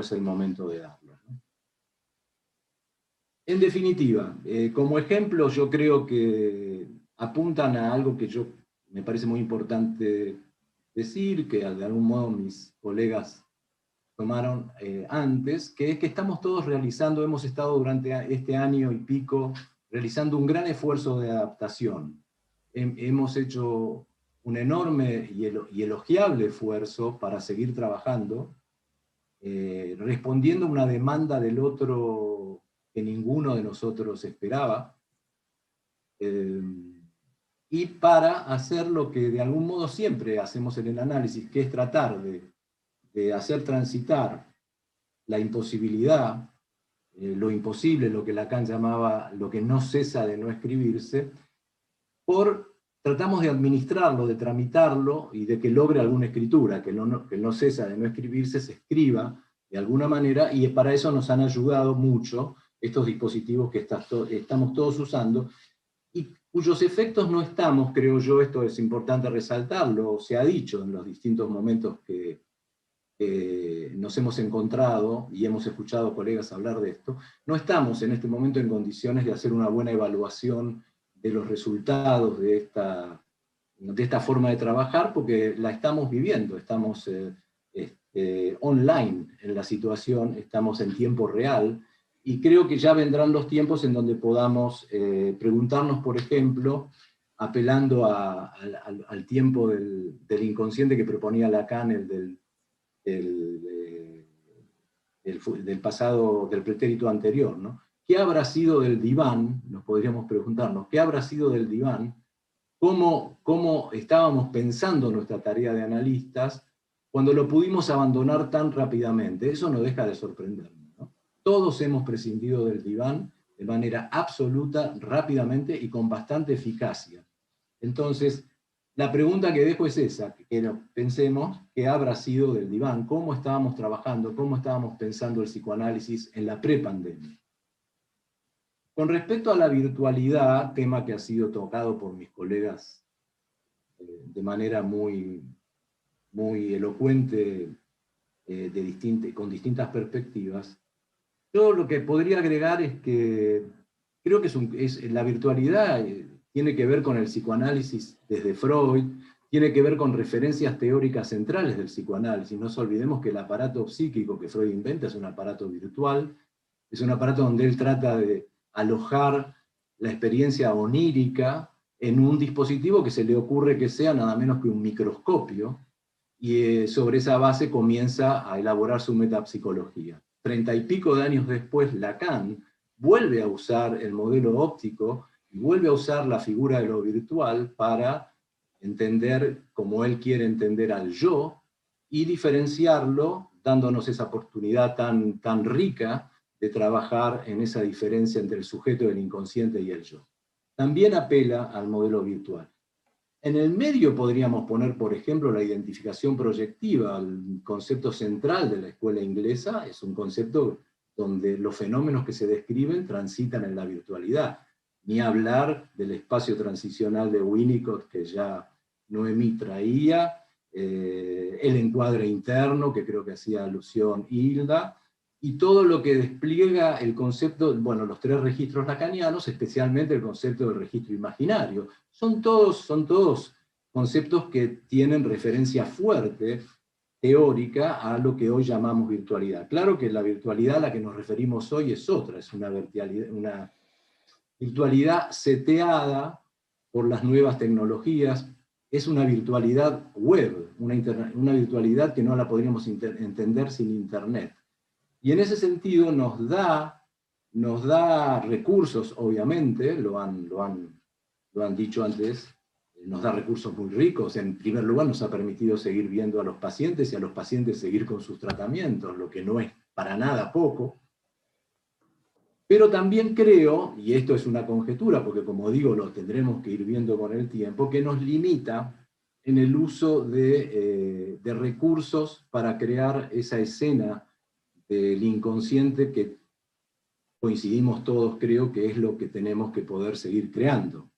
es el momento de darlo, ¿no? En definitiva, como ejemplo, yo creo que apuntan a algo que me parece muy importante decir, que de algún modo mis colegas tomaron antes, que es que estamos todos hemos estado durante este año y pico realizando un gran esfuerzo de adaptación. Hemos hecho un enorme y elogiable esfuerzo para seguir trabajando, respondiendo a una demanda del otro que ninguno de nosotros esperaba, y para hacer lo que de algún modo siempre hacemos en el análisis, que es tratar de hacer transitar la imposibilidad, lo imposible, lo que Lacan llamaba lo que no cesa de no escribirse, tratamos de administrarlo, de tramitarlo y de que logre alguna escritura, que no cesa de no escribirse, se escriba de alguna manera, y para eso nos han ayudado mucho estos dispositivos que estamos todos usando, y cuyos efectos no estamos, creo yo, esto es importante resaltarlo, se ha dicho en los distintos momentos que nos hemos encontrado y hemos escuchado colegas hablar de esto, no estamos en este momento en condiciones de hacer una buena evaluación de los resultados de esta forma de trabajar, porque la estamos viviendo, estamos online en la situación, estamos en tiempo real, y creo que ya vendrán los tiempos en donde podamos preguntarnos, por ejemplo, apelando al tiempo del inconsciente que proponía Lacan, el del pasado, del pretérito anterior, ¿no? ¿Qué habrá sido del diván? Nos podríamos preguntarnos, ¿qué habrá sido del diván? ¿Cómo estábamos pensando nuestra tarea de analistas cuando lo pudimos abandonar tan rápidamente? Eso no deja de sorprendernos, ¿no? Todos hemos prescindido del diván de manera absoluta, rápidamente y con bastante eficacia. Entonces, la pregunta que dejo es esa, que pensemos qué habrá sido del diván, cómo estábamos trabajando, cómo estábamos pensando el psicoanálisis en la prepandemia. Con respecto a la virtualidad, tema que ha sido tocado por mis colegas de manera muy elocuente, con distintas perspectivas, yo lo que podría agregar es que creo que la virtualidad tiene que ver con el psicoanálisis desde Freud, tiene que ver con referencias teóricas centrales del psicoanálisis. No nos olvidemos que el aparato psíquico que Freud inventa es un aparato virtual, es un aparato donde él trata de alojar la experiencia onírica en un dispositivo que se le ocurre que sea nada menos que un microscopio, y sobre esa base comienza a elaborar su metapsicología. 30 y pico de años después, Lacan vuelve a usar el modelo óptico y vuelve a usar la figura de lo virtual para entender como él quiere entender al yo y diferenciarlo, dándonos esa oportunidad tan rica de trabajar en esa diferencia entre el sujeto del inconsciente y el yo. También apela al modelo virtual. En el medio podríamos poner, por ejemplo, la identificación proyectiva. El concepto central de la escuela inglesa es un concepto donde los fenómenos que se describen transitan en la virtualidad. Ni hablar del espacio transicional de Winnicott, que ya Noemí traía, el encuadre interno, que creo que hacía alusión Hilda, y todo lo que despliega el concepto, bueno, los 3 registros lacanianos, especialmente el concepto del registro imaginario. Son todos conceptos que tienen referencia fuerte, teórica, a lo que hoy llamamos virtualidad. Claro que la virtualidad a la que nos referimos hoy es otra, es una virtualidad seteada por las nuevas tecnologías, es una virtualidad web, una virtualidad que no la podríamos entender sin Internet. Y en ese sentido nos da recursos, obviamente, lo han dicho antes, nos da recursos muy ricos. En primer lugar, nos ha permitido seguir viendo a los pacientes y a los pacientes seguir con sus tratamientos, lo que no es para nada poco. Pero también creo, y esto es una conjetura, porque como digo, lo tendremos que ir viendo con el tiempo, que nos limita en el uso de recursos para crear esa escena del inconsciente que coincidimos todos, creo que es lo que tenemos que poder seguir creando.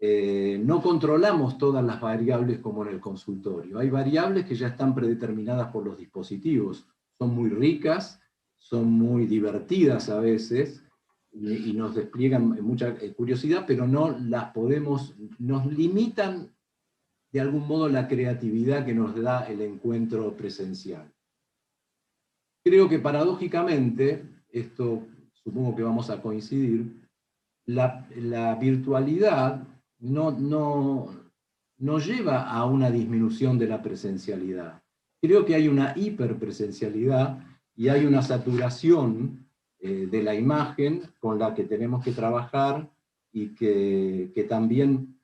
No controlamos todas las variables como en el consultorio. Hay variables que ya están predeterminadas por los dispositivos. Son muy ricas, son muy divertidas a veces, y nos despliegan mucha curiosidad, pero no las podemos, nos limitan de algún modo la creatividad que nos da el encuentro presencial. Creo que paradójicamente, esto supongo que vamos a coincidir, la virtualidad no lleva a una disminución de la presencialidad. Creo que hay una hiperpresencialidad y hay una saturación de la imagen con la que tenemos que trabajar y que también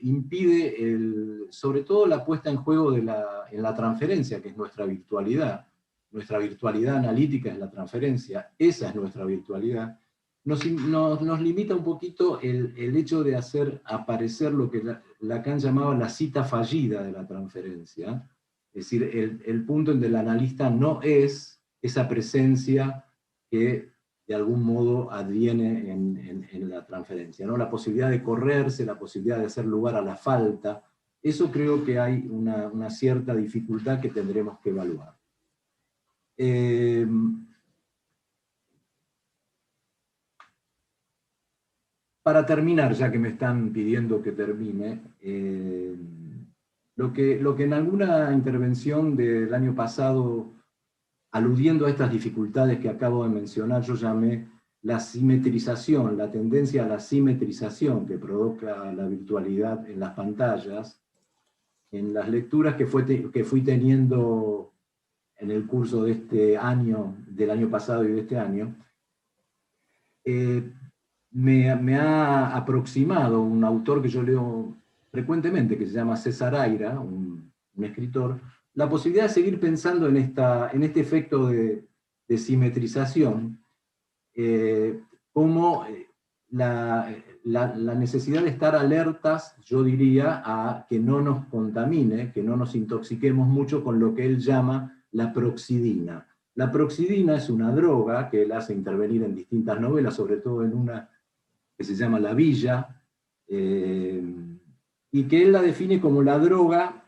impide, sobre todo, la puesta en juego en la transferencia, que es nuestra virtualidad. Nuestra virtualidad analítica es la transferencia, esa es nuestra virtualidad. Nos limita un poquito el hecho de hacer aparecer lo que Lacan llamaba la cita fallida de la transferencia, es decir, el punto en que el analista no es esa presencia que de algún modo adviene en la transferencia, ¿no? La posibilidad de correrse, la posibilidad de hacer lugar a la falta, eso creo que hay una cierta dificultad que tendremos que evaluar. Para terminar, ya que me están pidiendo que termine, lo que en alguna intervención del año pasado, aludiendo a estas dificultades que acabo de mencionar, yo llamé la simetrización, la tendencia a la simetrización que provoca la virtualidad en las pantallas, en las lecturas que fui teniendo en el curso de este año, del año pasado y de este año, me ha aproximado un autor que yo leo frecuentemente, que se llama César Aira, un escritor, la posibilidad de seguir pensando en este efecto de simetrización, como la necesidad de estar alertas, yo diría, a que no nos contamine, que no nos intoxiquemos mucho con lo que él llama la proxidina. La proxidina es una droga que él hace intervenir en distintas novelas, sobre todo en una que se llama La Villa, y que él la define como la droga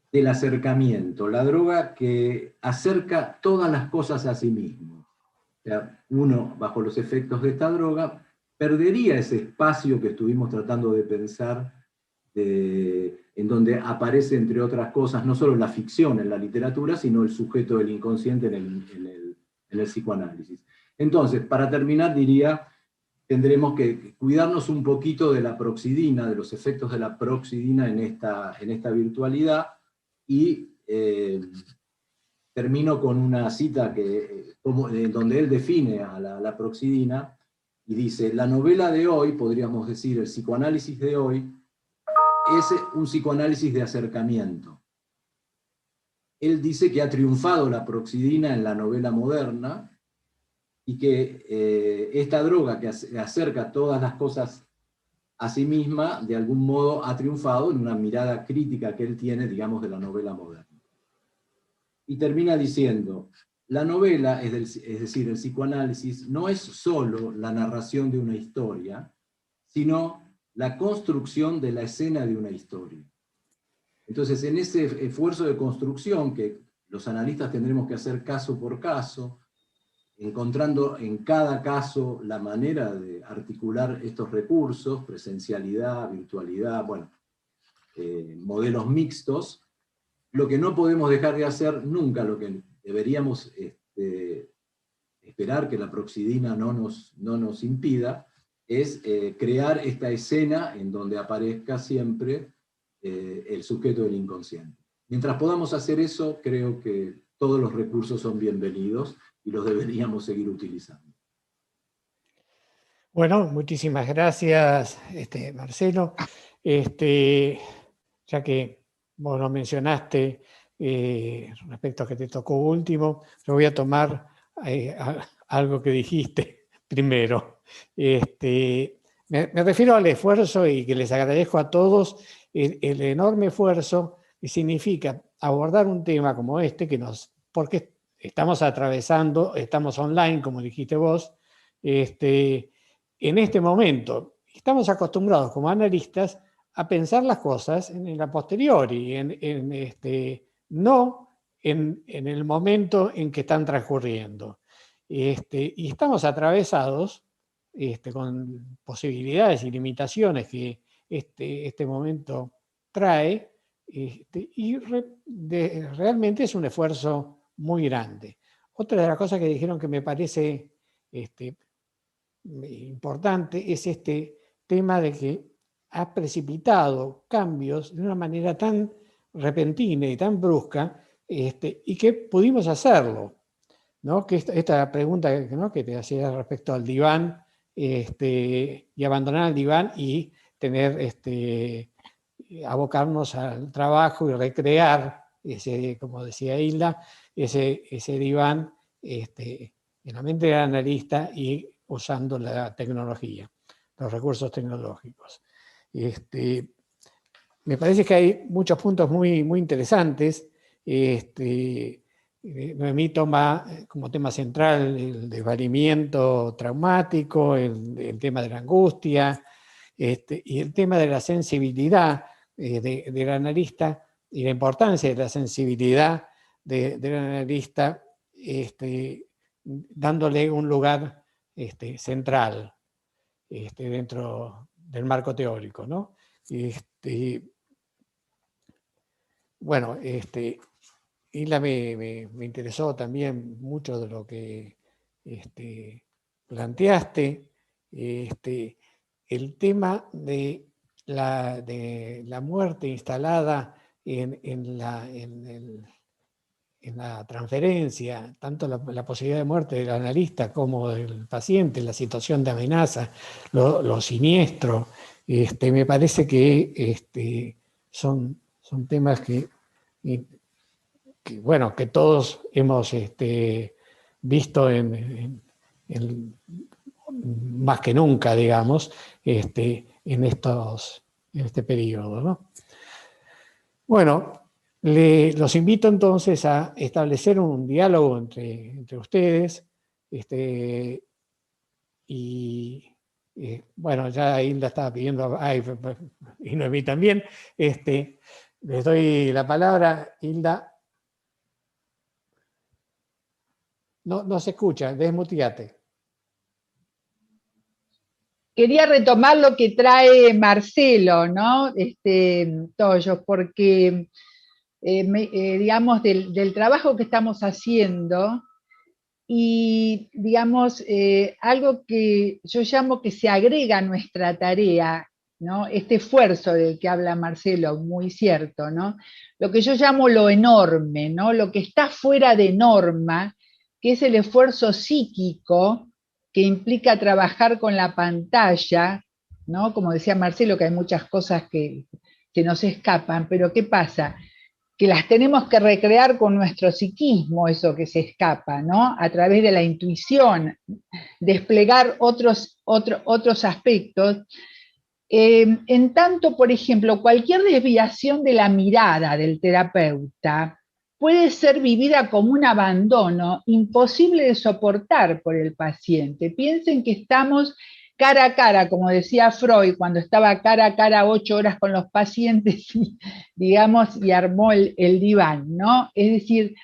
del acercamiento, la droga que acerca todas las cosas a sí mismo. O sea, uno, bajo los efectos de esta droga, perdería ese espacio que estuvimos tratando de pensar en donde aparece, entre otras cosas, no solo la ficción en la literatura, sino el sujeto del inconsciente en el psicoanálisis. Entonces, para terminar, diría, tendremos que cuidarnos un poquito de la proxidina, de los efectos de la proxidina en esta virtualidad, y termino con una cita donde él define a la proxidina, y dice: la novela de hoy, podríamos decir, el psicoanálisis de hoy, es un psicoanálisis de acercamiento. Él dice que ha triunfado la proxidina en la novela moderna, y que esta droga que acerca todas las cosas a sí misma, de algún modo ha triunfado en una mirada crítica que él tiene, digamos, de la novela moderna. Y termina diciendo: la novela, es decir, el psicoanálisis, no es solo la narración de una historia, sino la construcción de la escena de una historia. Entonces, en ese esfuerzo de construcción que los analistas tendremos que hacer caso por caso, encontrando en cada caso la manera de articular estos recursos, presencialidad, virtualidad, bueno, modelos mixtos, lo que no podemos dejar de hacer nunca, lo que deberíamos esperar que la proxidina no nos impida, es crear esta escena en donde aparezca siempre el sujeto del inconsciente. Mientras podamos hacer eso, creo que todos los recursos son bienvenidos y los deberíamos seguir utilizando. Bueno, muchísimas gracias, Marcelo. Ya que vos lo mencionaste respecto a que te tocó último, yo voy a tomar algo que dijiste primero. Me refiero al esfuerzo, y que les agradezco a todos el enorme esfuerzo que significa abordar un tema como este, porque estamos atravesando, estamos online, como dijiste vos, en este momento. Estamos acostumbrados como analistas a pensar las cosas en la posteriori, no en el momento en que están transcurriendo. Y estamos atravesados con posibilidades y limitaciones que este momento trae, y realmente es un esfuerzo muy grande. Otra de las cosas que dijeron que me parece importante es este tema de que ha precipitado cambios de una manera tan repentina y tan brusca, y que pudimos hacerlo, ¿no? Que esta pregunta, ¿no?, que te hacía respecto al diván, y abandonar el diván y tener, abocarnos al trabajo y recrear como decía Hilda, ese diván en la mente del analista y usando la tecnología, los recursos tecnológicos. Me parece que hay muchos puntos muy, muy interesantes. Noemí toma como tema central el desvalimiento traumático, el tema de la angustia, y el tema de la sensibilidad del analista, y la importancia de la sensibilidad del analista, dándole un lugar central dentro del marco teórico, ¿no? Bueno, Isla me interesó también mucho de lo que planteaste, el tema de la muerte instalada en la transferencia, tanto la posibilidad de muerte del analista como del paciente, la situación de amenaza, lo siniestro. Me parece que son temas que todos hemos visto más que nunca, digamos, en este periodo, ¿no? Bueno, los invito entonces a establecer un diálogo entre ustedes, bueno, ya Hilda estaba pidiendo, y Noemí también, les doy la palabra. Hilda. No se escucha, desmuteate. quería retomar lo que trae Marcelo, ¿no? Tollos, porque, digamos, del trabajo que estamos haciendo, y, digamos, algo que yo llamo que se agrega a nuestra tarea, ¿no? Este esfuerzo del que habla Marcelo, muy cierto, ¿no? Lo que yo llamo lo enorme, ¿no? Lo que está fuera de norma, que es el esfuerzo psíquico que implica trabajar con la pantalla, ¿no? Como decía Marcelo, que hay muchas cosas que nos escapan, pero ¿qué pasa? Que las tenemos que recrear con nuestro psiquismo, eso que se escapa, ¿no? A través de la intuición, desplegar otros aspectos. En tanto, por ejemplo, cualquier desviación de la mirada del terapeuta puede ser vivida como un abandono imposible de soportar por el paciente. Piensen que estamos cara a cara, como decía Freud, cuando estaba cara a cara 8 horas con los pacientes, y, digamos, y armó el diván, ¿no? Es decir,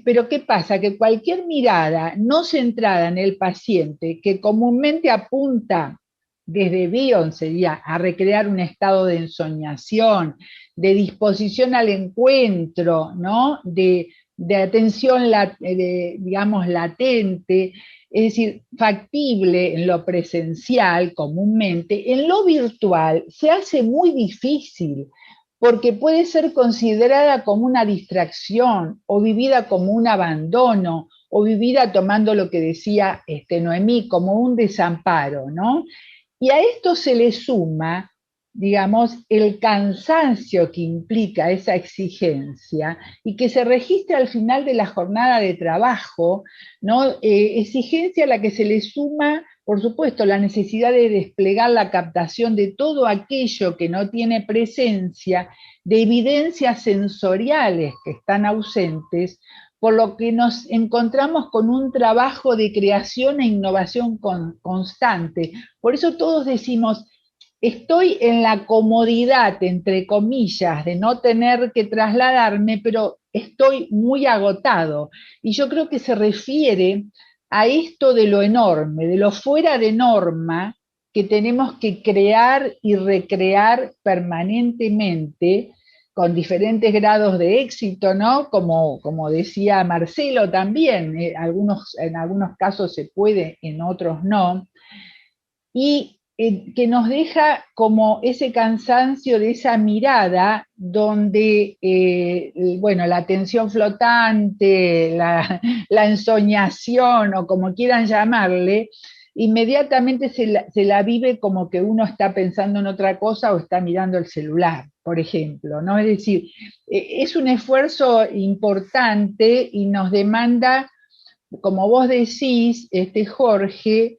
pero ¿qué pasa? Que cualquier mirada no centrada en el paciente, que comúnmente apunta desde Bion, sería a recrear un estado de ensoñación, de disposición al encuentro, ¿no? de atención, digamos, latente, es decir, factible en lo presencial comúnmente, en lo virtual se hace muy difícil, porque puede ser considerada como una distracción, o vivida como un abandono, o vivida tomando lo que decía Noemí, como un desamparo, ¿no? Y a esto se le suma, digamos, el cansancio que implica esa exigencia y que se registra al final de la jornada de trabajo, ¿no? Exigencia a la que se le suma, por supuesto, la necesidad de desplegar la captación de todo aquello que no tiene presencia, de evidencias sensoriales que están ausentes, por lo que nos encontramos con un trabajo de creación e innovación constante. Por eso todos decimos, estoy en la comodidad, entre comillas, de no tener que trasladarme, pero estoy muy agotado. Y yo creo que se refiere a esto de lo enorme, de lo fuera de norma, que tenemos que crear y recrear permanentemente, con diferentes grados de éxito, ¿no? Como decía Marcelo también, en algunos casos se puede, en otros no, y que nos deja como ese cansancio de esa mirada donde, bueno, la atención flotante, la ensoñación, o como quieran llamarle, inmediatamente se la vive como que uno está pensando en otra cosa o está mirando el celular, por ejemplo, ¿no? Es decir, es un esfuerzo importante y nos demanda, como vos decís, Jorge,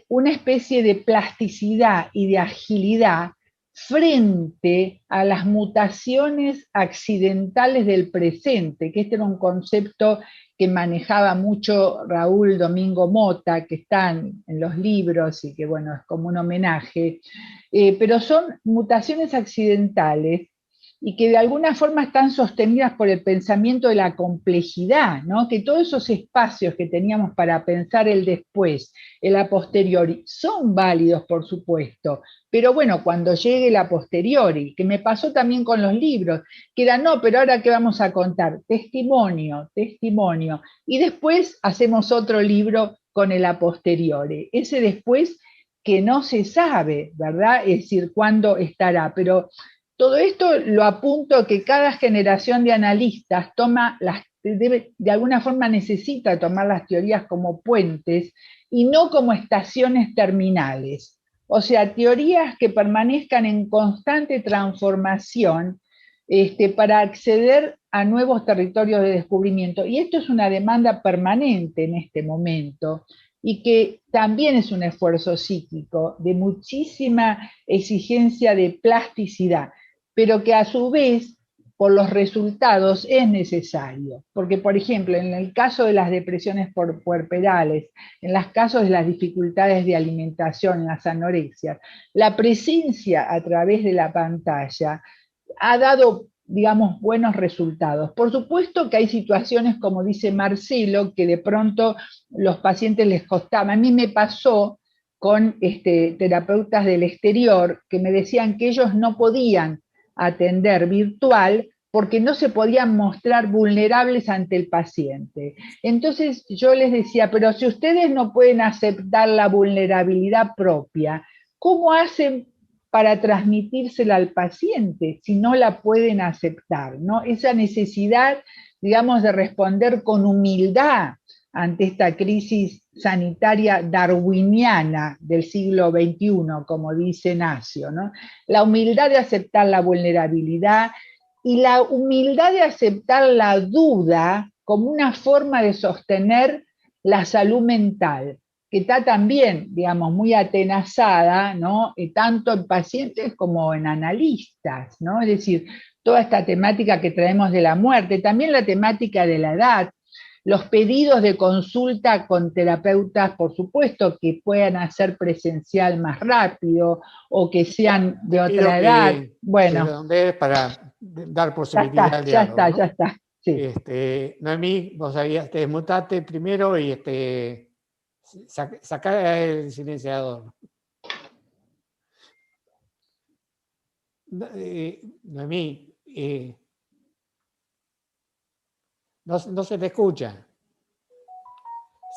una especie de plasticidad y de agilidad frente a las mutaciones accidentales del presente, que este era un concepto que manejaba mucho Raúl Domingo Mota, que están en los libros y que, bueno, es como un homenaje, pero son mutaciones accidentales y que de alguna forma están sostenidas por el pensamiento de la complejidad, ¿no? Que todos esos espacios que teníamos para pensar el después, el a posteriori, son válidos, por supuesto, pero bueno, cuando llegue la posteriori, que me pasó también con los libros, que era, no, pero ahora ¿qué vamos a contar? Testimonio, testimonio, y después hacemos otro libro con el a posteriori, ese después que no se sabe, ¿verdad? Es decir, cuándo estará, pero todo esto lo apunto que cada generación de analistas de alguna forma necesita tomar las teorías como puentes y no como estaciones terminales. O sea, teorías que permanezcan en constante transformación para acceder a nuevos territorios de descubrimiento. Y esto es una demanda permanente en este momento y que también es un esfuerzo psíquico de muchísima exigencia de plasticidad, pero que a su vez, por los resultados, es necesario. Porque, por ejemplo, en el caso de las depresiones puerperales, en los casos de las dificultades de alimentación, en las anorexias, la presencia a través de la pantalla ha dado, digamos, buenos resultados. Por supuesto que hay situaciones, como dice Marcelo, que de pronto los pacientes les costaba. A mí me pasó con terapeutas del exterior que me decían que ellos no podían atender virtual porque no se podían mostrar vulnerables ante el paciente. Entonces yo les decía, pero si ustedes no pueden aceptar la vulnerabilidad propia, ¿cómo hacen para transmitírsela al paciente si no la pueden aceptar, ¿no? Esa necesidad, digamos, de responder con humildad ante esta crisis sanitaria darwiniana del siglo XXI, como dice Nacio, ¿no? La humildad de aceptar la vulnerabilidad y la humildad de aceptar la duda como una forma de sostener la salud mental, que está también, digamos, muy atenazada, ¿no? Tanto en pacientes como en analistas, ¿no? Es decir, toda esta temática que traemos de la muerte, también la temática de la edad, los pedidos de consulta con terapeutas, por supuesto, que puedan hacer presencial más rápido o que sean de otra edad. Bueno, ¿de dónde es para dar posibilidad al diálogo? Ya está. Sí. Noemí, vos sabías, te desmutate primero y sacá el silenciador. Noemí, no se te escucha.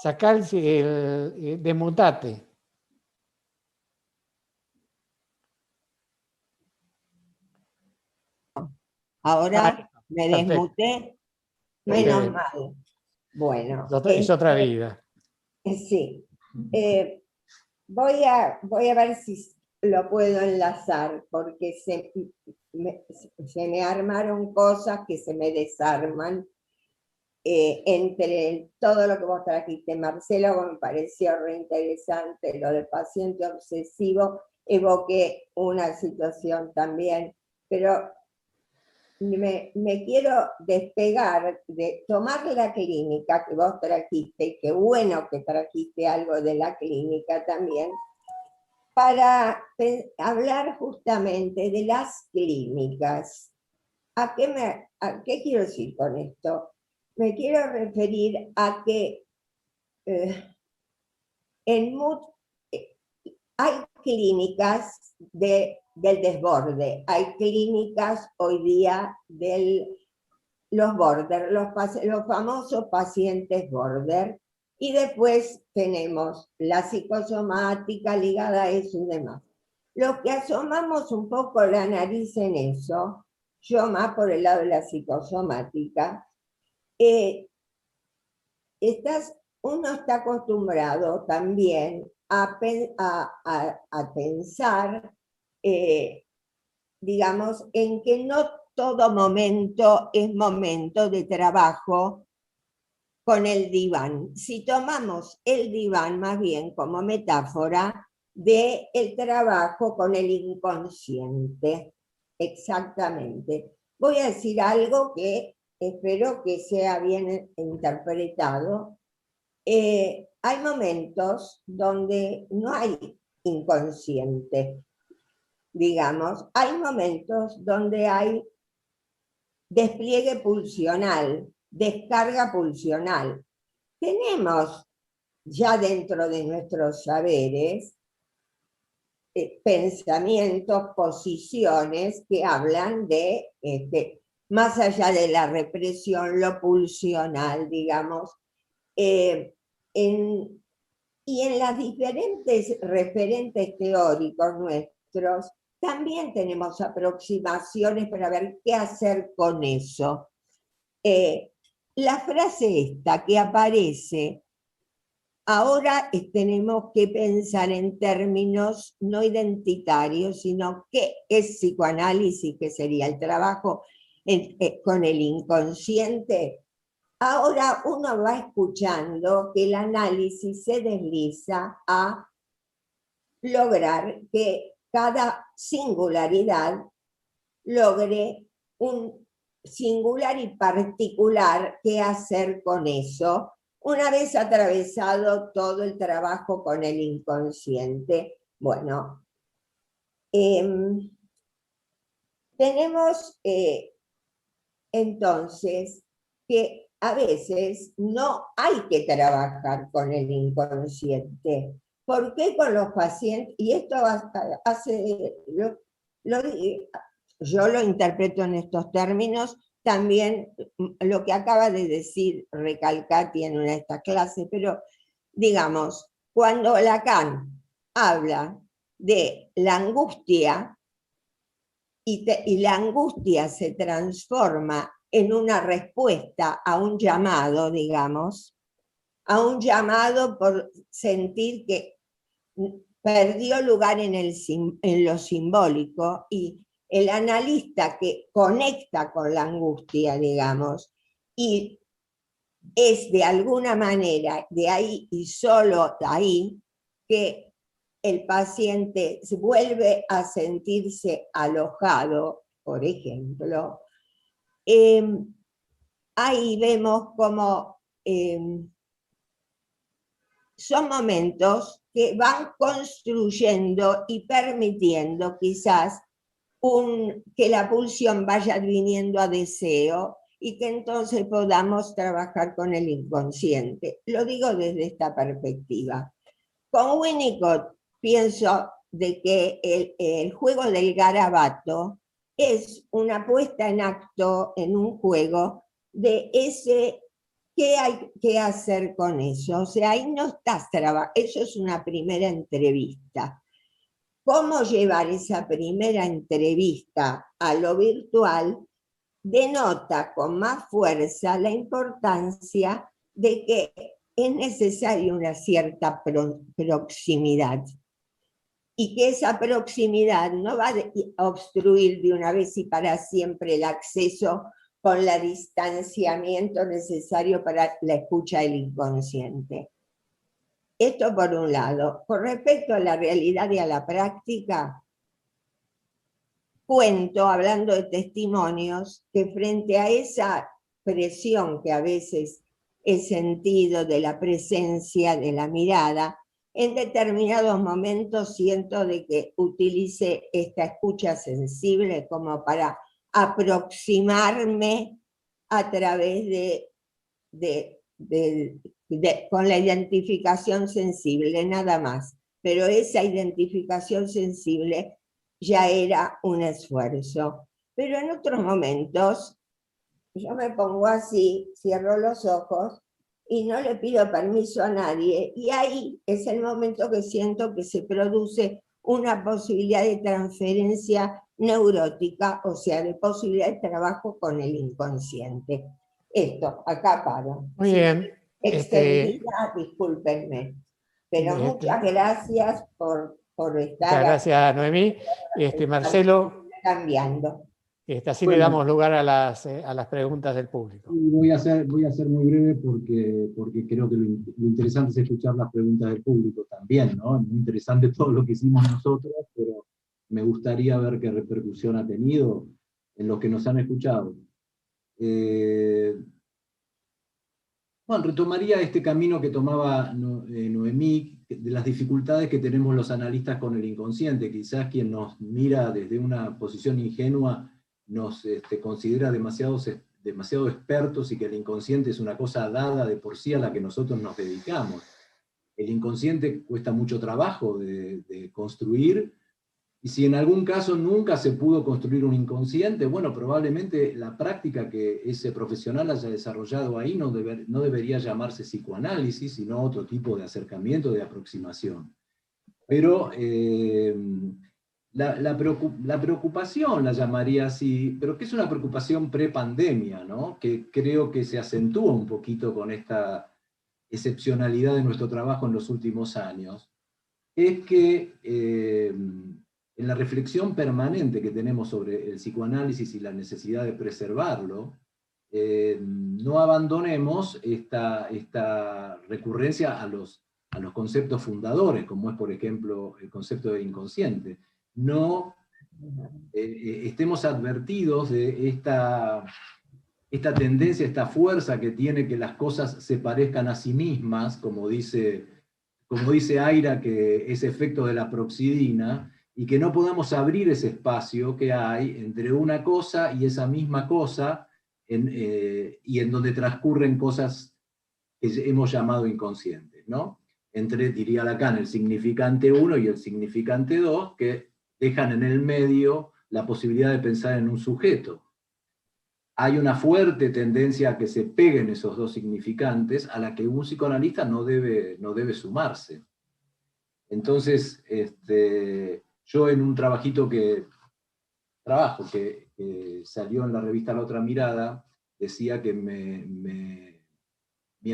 Sacá desmutate. Ahora me perfecto. Desmuté, menos mal. Bueno. Es otra vida. Sí. Voy a ver si lo puedo enlazar, porque se me armaron cosas que se me desarman. Entre todo lo que vos trajiste, Marcelo, me pareció reinteresante, lo del paciente obsesivo, evoqué una situación también, pero me quiero despegar de tomar la clínica que vos trajiste, qué bueno que trajiste algo de la clínica también, para hablar justamente de las clínicas. ¿A qué quiero decir con esto? Me quiero referir a que hay clínicas del desborde, hay clínicas hoy día los border, los famosos pacientes border, y después tenemos la psicosomática ligada a eso y demás. Los que asomamos un poco la nariz en eso, yo más por el lado de la psicosomática, uno está acostumbrado también a pensar, digamos, en que no todo momento es momento de trabajo con el diván. Si tomamos el diván más bien como metáfora del trabajo con el inconsciente. Exactamente. Voy a decir algo que espero que sea bien interpretado. Hay momentos donde no hay inconsciente, digamos. Hay momentos donde hay despliegue pulsional, descarga pulsional. Tenemos ya dentro de nuestros saberes pensamientos, posiciones que hablan de, más allá de la represión, lo pulsional, digamos, y en las diferentes referentes teóricos nuestros también tenemos aproximaciones para ver qué hacer con eso. La frase esta que aparece, ahora tenemos que pensar en términos no identitarios, sino qué es psicoanálisis, que sería el trabajo con el inconsciente. Ahora uno va escuchando que el análisis se desliza a lograr que cada singularidad logre un singular y particular qué hacer con eso, una vez atravesado todo el trabajo con el inconsciente. Bueno, tenemos entonces que a veces no hay que trabajar con el inconsciente. ¿Por qué con los pacientes? Y esto hace, yo lo interpreto en estos términos, también lo que acaba de decir Recalcati en una de estas clases, pero digamos, cuando Lacan habla de la angustia, y la angustia se transforma en una respuesta a un llamado, digamos, a un llamado por sentir que perdió lugar en lo simbólico, y el analista que conecta con la angustia, digamos, y es de alguna manera de ahí y solo ahí que el paciente vuelve a sentirse alojado, por ejemplo. Ahí vemos como son momentos que van construyendo y permitiendo quizás que la pulsión vaya viniendo a deseo, y que entonces podamos trabajar con el inconsciente. Lo digo desde esta perspectiva. Con Winnicott pienso de que el juego del garabato es una puesta en acto en un juego de ese qué hay que hacer con eso. O sea, ahí no estás trabajando, eso es una primera entrevista. Cómo llevar esa primera entrevista a lo virtual denota con más fuerza la importancia de que es necesaria una cierta proximidad, y que esa proximidad no va a obstruir de una vez y para siempre el acceso con el distanciamiento necesario para la escucha del inconsciente. Esto por un lado. Con respecto a la realidad y a la práctica, cuento, hablando de testimonios, que frente a esa presión que a veces he sentido de la presencia de la mirada, en determinados momentos siento de que utilice esta escucha sensible como para aproximarme a través con la identificación sensible, nada más. Pero esa identificación sensible ya era un esfuerzo. Pero en otros momentos yo me pongo así, cierro los ojos y no le pido permiso a nadie, y ahí es el momento que siento que se produce una posibilidad de transferencia neurótica, o sea, de posibilidad de trabajo con el inconsciente. Esto, acá paro. Muy bien. Extendida, discúlpenme. Pero muchas gracias por estar. Muchas gracias, Noemí. Marcelo, cambiando. Así le damos lugar a las preguntas del público. Voy a ser muy breve porque creo que lo interesante es escuchar las preguntas del público también, ¿no? Es muy interesante todo lo que hicimos nosotros, pero me gustaría ver qué repercusión ha tenido en los que nos han escuchado. Bueno, retomaría este camino que tomaba Noemí, de las dificultades que tenemos los analistas con el inconsciente. Quizás quien nos mira desde una posición ingenua nos considera demasiado expertos, y que el inconsciente es una cosa dada de por sí a la que nosotros nos dedicamos. El inconsciente cuesta mucho trabajo de construir, y si en algún caso nunca se pudo construir un inconsciente, bueno, probablemente la práctica que ese profesional haya desarrollado ahí no debería llamarse psicoanálisis, sino otro tipo de acercamiento, de aproximación. Pero la preocupación la llamaría así, pero que es una preocupación pre-pandemia, ¿no? Que creo que se acentúa un poquito con esta excepcionalidad de nuestro trabajo en los últimos años, es que en la reflexión permanente que tenemos sobre el psicoanálisis y la necesidad de preservarlo, no abandonemos esta recurrencia a los conceptos fundadores, como es, por ejemplo, el concepto de inconsciente. No estemos advertidos de esta tendencia, esta fuerza que tiene que las cosas se parezcan a sí mismas, como dice Aira, que es efecto de la proxidina, y que no podamos abrir ese espacio que hay entre una cosa y esa misma cosa, y en donde transcurren cosas que hemos llamado inconscientes, ¿no? entre, diría Lacan, el significante 1 y el significante 2, que dejan en el medio la posibilidad de pensar en un sujeto. Hay una fuerte tendencia a que se peguen esos dos significantes, a la que un psicoanalista no debe sumarse. Entonces, yo en un trabajito que salió en la revista La Otra Mirada, decía que me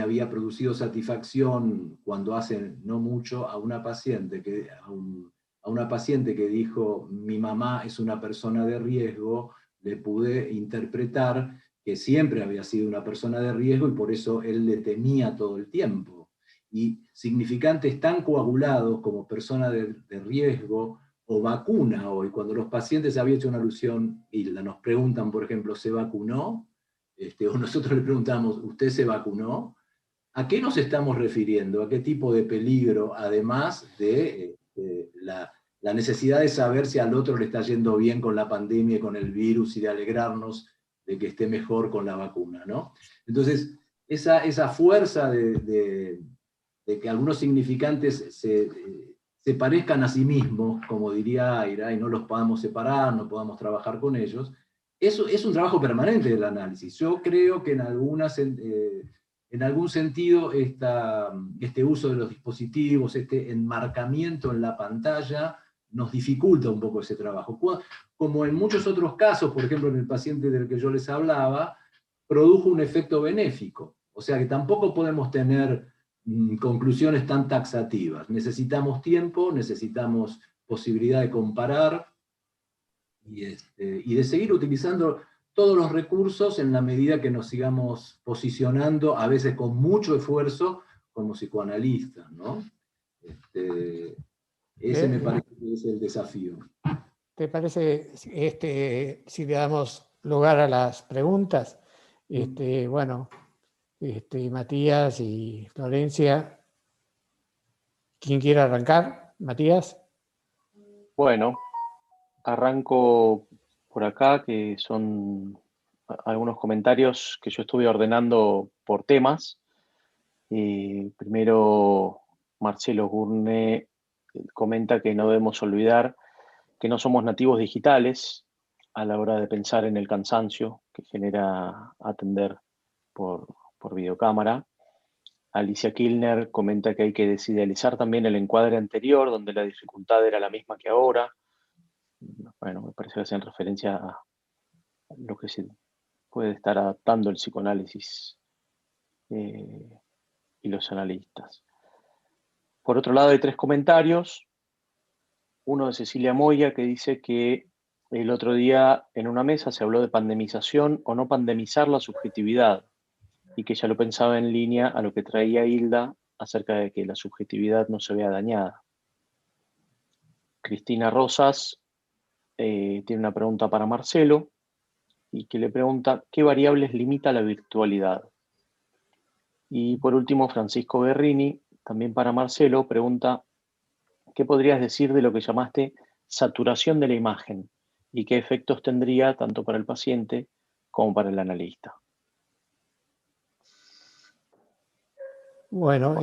había producido satisfacción cuando hace no mucho a una paciente que dijo, mi mamá es una persona de riesgo, le pude interpretar que siempre había sido una persona de riesgo y por eso él le temía todo el tiempo. Y significantes tan coagulados como persona de riesgo o vacuna hoy, cuando los pacientes habían hecho una alusión y nos preguntan, por ejemplo, ¿se vacunó? O nosotros le preguntamos, ¿usted se vacunó? ¿A qué nos estamos refiriendo? ¿A qué tipo de peligro? Además de la necesidad de saber si al otro le está yendo bien con la pandemia y con el virus y de alegrarnos de que esté mejor con la vacuna, ¿no? Entonces, esa fuerza de que algunos significantes se parezcan a sí mismos, como diría Aira, y no los podamos separar, no podamos trabajar con ellos, eso es un trabajo permanente del análisis. Yo creo que en algún sentido este uso de los dispositivos, este enmarcamiento en la pantalla, nos dificulta un poco ese trabajo. Como en muchos otros casos, por ejemplo en el paciente del que yo les hablaba, produjo un efecto benéfico. O sea que tampoco podemos tener conclusiones tan taxativas. Necesitamos tiempo, necesitamos posibilidad de comparar y de seguir utilizando todos los recursos en la medida que nos sigamos posicionando, a veces con mucho esfuerzo, como psicoanalistas, ¿no? Ese me parece que es el desafío. ¿Te parece si le damos lugar a las preguntas? Bueno, Matías y Florencia, ¿quién quiere arrancar? ¿Matías? Bueno, arranco por acá, que son algunos comentarios que yo estuve ordenando por temas. Primero, Marcelo Gurne comenta que no debemos olvidar que no somos nativos digitales a la hora de pensar en el cansancio que genera atender por videocámara. Alicia Kilner comenta que hay que desidealizar también el encuadre anterior, donde la dificultad era la misma que ahora. Bueno, me parece que hacen referencia a lo que se puede estar adaptando el psicoanálisis y los analistas. Por otro lado, hay 3 comentarios. Uno de Cecilia Moya, que dice que el otro día en una mesa se habló de pandemización o no pandemizar la subjetividad, y que ella lo pensaba en línea a lo que traía Hilda acerca de que la subjetividad no se vea dañada. Cristina Rosas tiene una pregunta para Marcelo, y que le pregunta ¿qué variables limita la virtualidad? Y por último, Francisco Guerrini, también para Marcelo, pregunta ¿qué podrías decir de lo que llamaste saturación de la imagen y qué efectos tendría tanto para el paciente como para el analista? Bueno,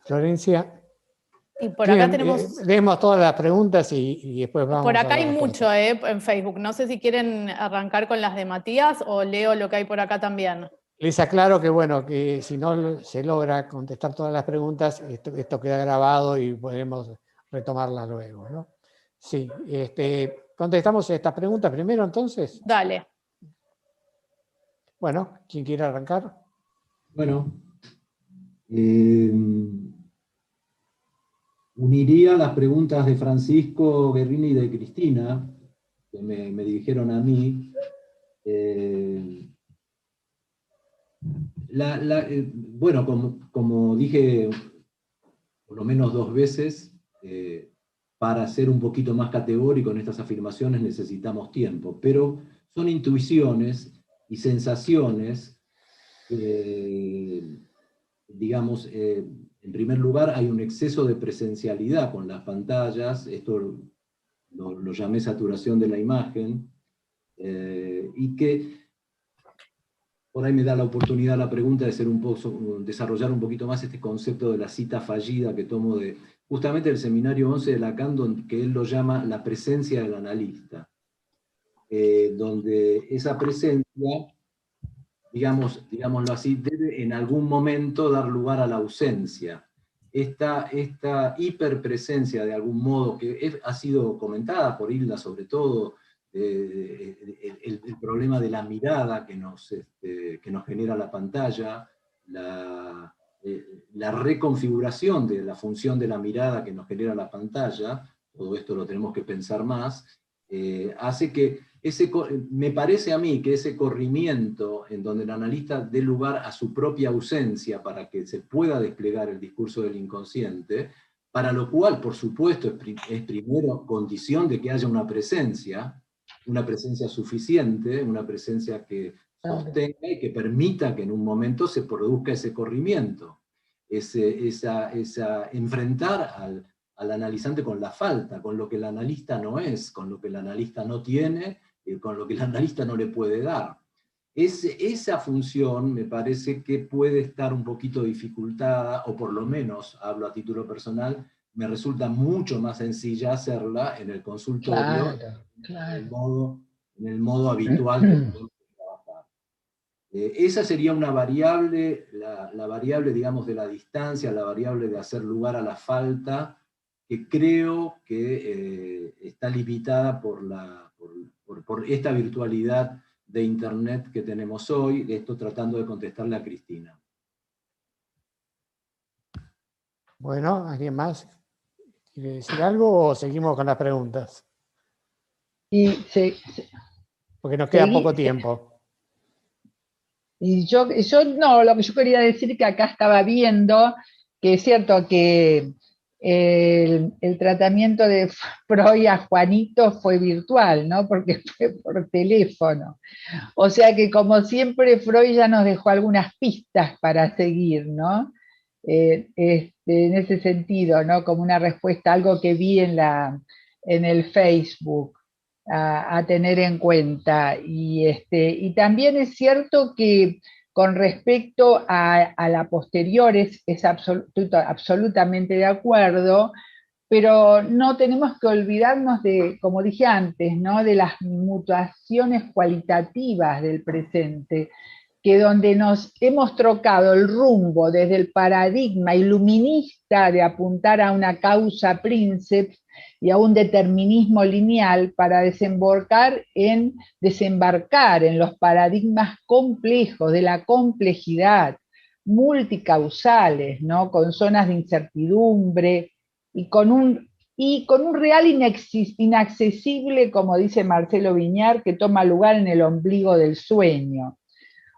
Florencia. Y por acá tenemos... leemos todas las preguntas y después vamos a... Por acá hay mucho en Facebook. No sé si quieren arrancar con las de Matías o leo lo que hay por acá también. Les aclaro que, bueno, que si no se logra contestar todas las preguntas, esto queda grabado y podemos retomarlas luego, ¿no? Sí, contestamos estas preguntas primero, entonces. Dale. Bueno, ¿quién quiere arrancar? Bueno, uniría las preguntas de Francisco Guerrini y de Cristina, que me dirigieron a mí. Bueno, como dije por lo menos 2 veces, para ser un poquito más categórico en estas afirmaciones necesitamos tiempo, pero son intuiciones y sensaciones, digamos, en primer lugar hay un exceso de presencialidad con las pantallas, esto lo llamé saturación de la imagen, y que por ahí me da la oportunidad la pregunta de desarrollar un poquito más este concepto de la cita fallida que tomo de justamente del seminario 11 de Lacan, que él lo llama la presencia del analista, donde esa presencia, digámoslo así, debe en algún momento dar lugar a la ausencia. Esta hiperpresencia, de algún modo, que ha sido comentada por Hilda sobre todo, el problema de la mirada que nos genera la pantalla, la reconfiguración de la función de la mirada que nos genera la pantalla, todo esto lo tenemos que pensar más, hace que me parece a mí que ese corrimiento en donde el analista dé lugar a su propia ausencia para que se pueda desplegar el discurso del inconsciente, para lo cual, por supuesto, es primero condición de que haya una presencia suficiente, una presencia que sostenga y que permita que en un momento se produzca ese corrimiento, enfrentar al analizante con la falta, con lo que el analista no es, con lo que el analista no tiene, con lo que el analista no le puede dar. Esa función me parece que puede estar un poquito dificultada, o por lo menos, hablo a título personal, me resulta mucho más sencilla hacerla en el consultorio, Claro. en el modo habitual que podemos trabajar. Esa sería una variable, la variable, digamos, de la distancia, la variable de hacer lugar a la falta, que creo que está limitada por esta virtualidad de Internet que tenemos hoy, esto tratando de contestarle a Cristina. Bueno, ¿alguien más quiere decir algo o seguimos con las preguntas? Porque nos queda poco tiempo. Y yo no, lo que yo quería decir que acá estaba viendo, que es cierto que el tratamiento de Freud a Juanito fue virtual, ¿no? Porque fue por teléfono. O sea que como siempre Freud ya nos dejó algunas pistas para seguir, ¿no? En ese sentido, ¿no? Como una respuesta a algo que vi en el Facebook a tener en cuenta. Y también es cierto que con respecto a la posteriores es absolutamente de acuerdo, pero no tenemos que olvidarnos de, como dije antes, ¿no? De las mutaciones cualitativas del presente, que donde nos hemos trocado el rumbo desde el paradigma iluminista de apuntar a una causa princeps y a un determinismo lineal para desembarcar en los paradigmas complejos de la complejidad, multicausales, ¿no? Con zonas de incertidumbre y con un real inaccesible, como dice Marcelo Viñar, que toma lugar en el ombligo del sueño.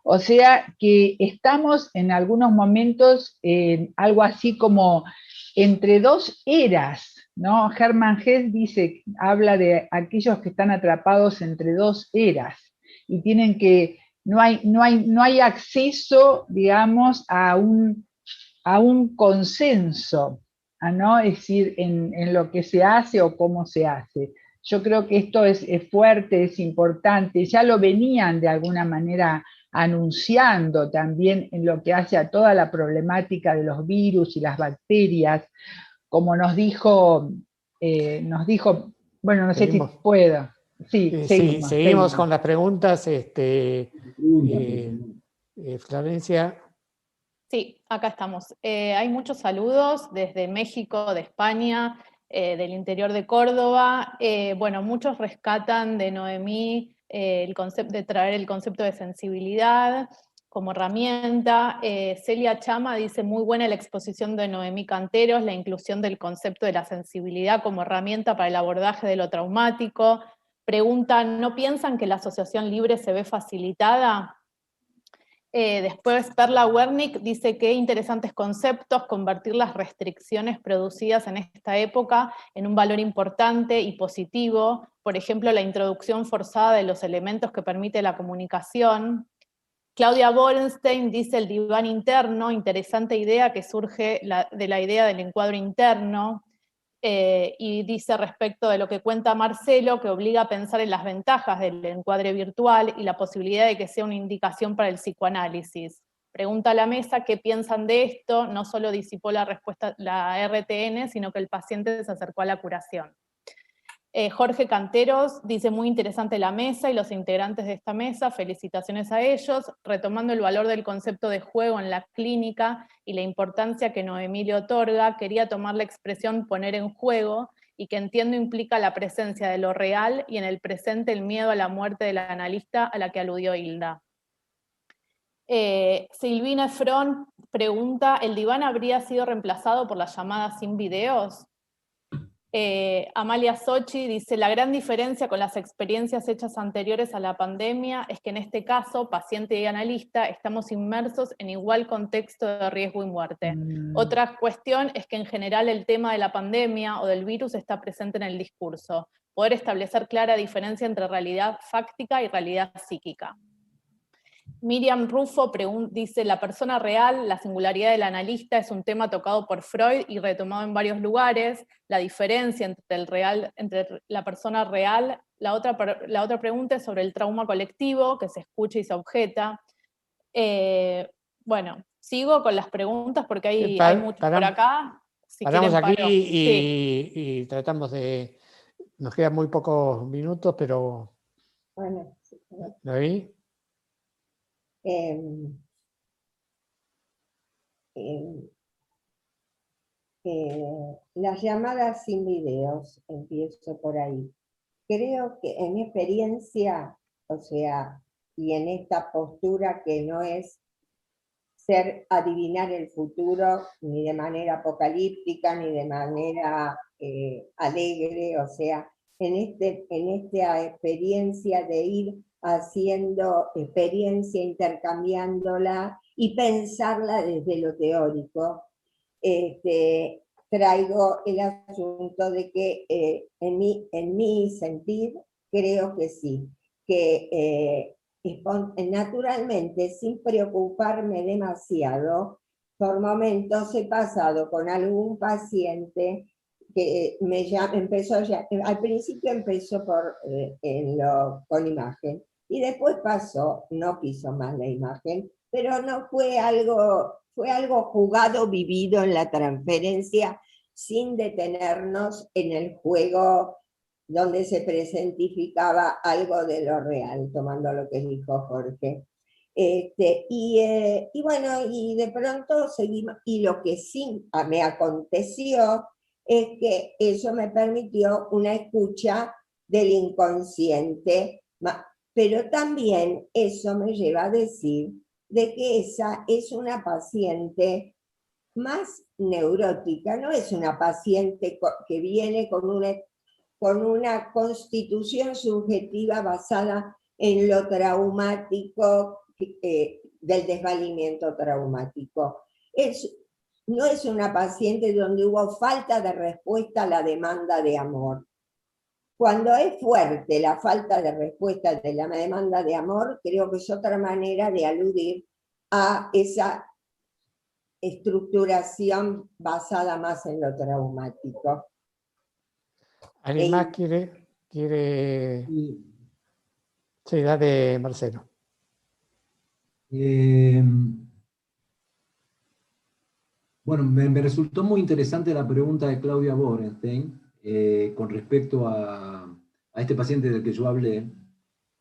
O sea que estamos en algunos momentos en algo así como entre dos eras, ¿no? Hermann Hesse habla de aquellos que están atrapados entre dos eras y tienen que, no hay acceso, digamos, a un consenso, ¿no? Es decir, en lo que se hace o cómo se hace. Yo creo que esto es fuerte, es importante, ya lo venían de alguna manera anunciando también en lo que hace a toda la problemática de los virus y las bacterias, como nos dijo, bueno, no Seguimos. sé si puedo. Sí, seguimos con las preguntas. Florencia. Sí, acá estamos. Hay muchos saludos desde México, de España, del interior de Córdoba. Bueno, muchos rescatan de Noemí el concepto de traer el concepto de sensibilidad como herramienta. Celia Chama dice, muy buena la exposición de Noemí Canteros, la inclusión del concepto de la sensibilidad como herramienta para el abordaje de lo traumático. Preguntan, ¿no piensan que la asociación libre se ve facilitada? Después Perla Wernick dice que interesantes conceptos, convertir las restricciones producidas en esta época en un valor importante y positivo, por ejemplo la introducción forzada de los elementos que permite la comunicación. Claudia Borenstein dice el diván interno, interesante idea que surge de la idea del encuadro interno. y dice respecto de lo que cuenta Marcelo, que obliga a pensar en las ventajas del encuadre virtual y la posibilidad de que sea una indicación para el psicoanálisis. Pregunta a la mesa qué piensan de esto, no solo disipó la respuesta la RTN, sino que el paciente se acercó a la curación. Jorge Canteros dice muy interesante la mesa y los integrantes de esta mesa, felicitaciones a ellos, retomando el valor del concepto de juego en la clínica y la importancia que Noemí le otorga, quería tomar la expresión poner en juego y que entiendo implica la presencia de lo real y en el presente el miedo a la muerte del analista a la que aludió Hilda. Silvina Efron pregunta, ¿el diván habría sido reemplazado por las llamadas sin videos? Amalia Sochi dice, la gran diferencia con las experiencias hechas anteriores a la pandemia es que en este caso, paciente y analista, estamos inmersos en igual contexto de riesgo y muerte. Otra cuestión es que en general el tema de la pandemia o del virus está presente en el discurso. Poder establecer clara diferencia entre realidad fáctica y realidad psíquica. Miriam Rufo dice, la persona real, la singularidad del analista es un tema tocado por Freud y retomado en varios lugares, la diferencia entre la persona real, la otra pregunta es sobre el trauma colectivo, que se escucha y se objeta. Bueno, sigo con las preguntas porque hay mucho por acá. Si paramos aquí sí. y tratamos de... Nos quedan muy pocos minutos, pero... Bueno, ¿Lo vi? Las llamadas sin videos, empiezo por ahí. Creo que en mi experiencia, o sea, y en esta postura que no es adivinar el futuro ni de manera apocalíptica, ni de manera alegre, o sea, en esta experiencia de ir haciendo experiencia, intercambiándola y pensarla desde lo teórico, traigo el asunto de que en mi sentir creo que sí, que naturalmente, sin preocuparme demasiado, por momentos he pasado con algún paciente que al principio empezó con imagen, y después pasó, no quiso más la imagen, pero no fue algo jugado, vivido en la transferencia, sin detenernos en el juego donde se presentificaba algo de lo real, tomando lo que dijo Jorge. Y bueno, y de pronto seguimos, y lo que sí me aconteció es que eso me permitió una escucha del inconsciente, pero también eso me lleva a decir de que esa es una paciente más neurótica, no es una paciente que viene con una constitución subjetiva basada en lo traumático, del desvalimiento traumático. No es una paciente donde hubo falta de respuesta a la demanda de amor. Cuando es fuerte la falta de respuesta de la demanda de amor, creo que es otra manera de aludir a esa estructuración basada más en lo traumático. ¿Alguien más quiere? Sí, dale, Marcelo. Bueno, me resultó muy interesante la pregunta de Claudia Borenstein con respecto a este paciente del que yo hablé.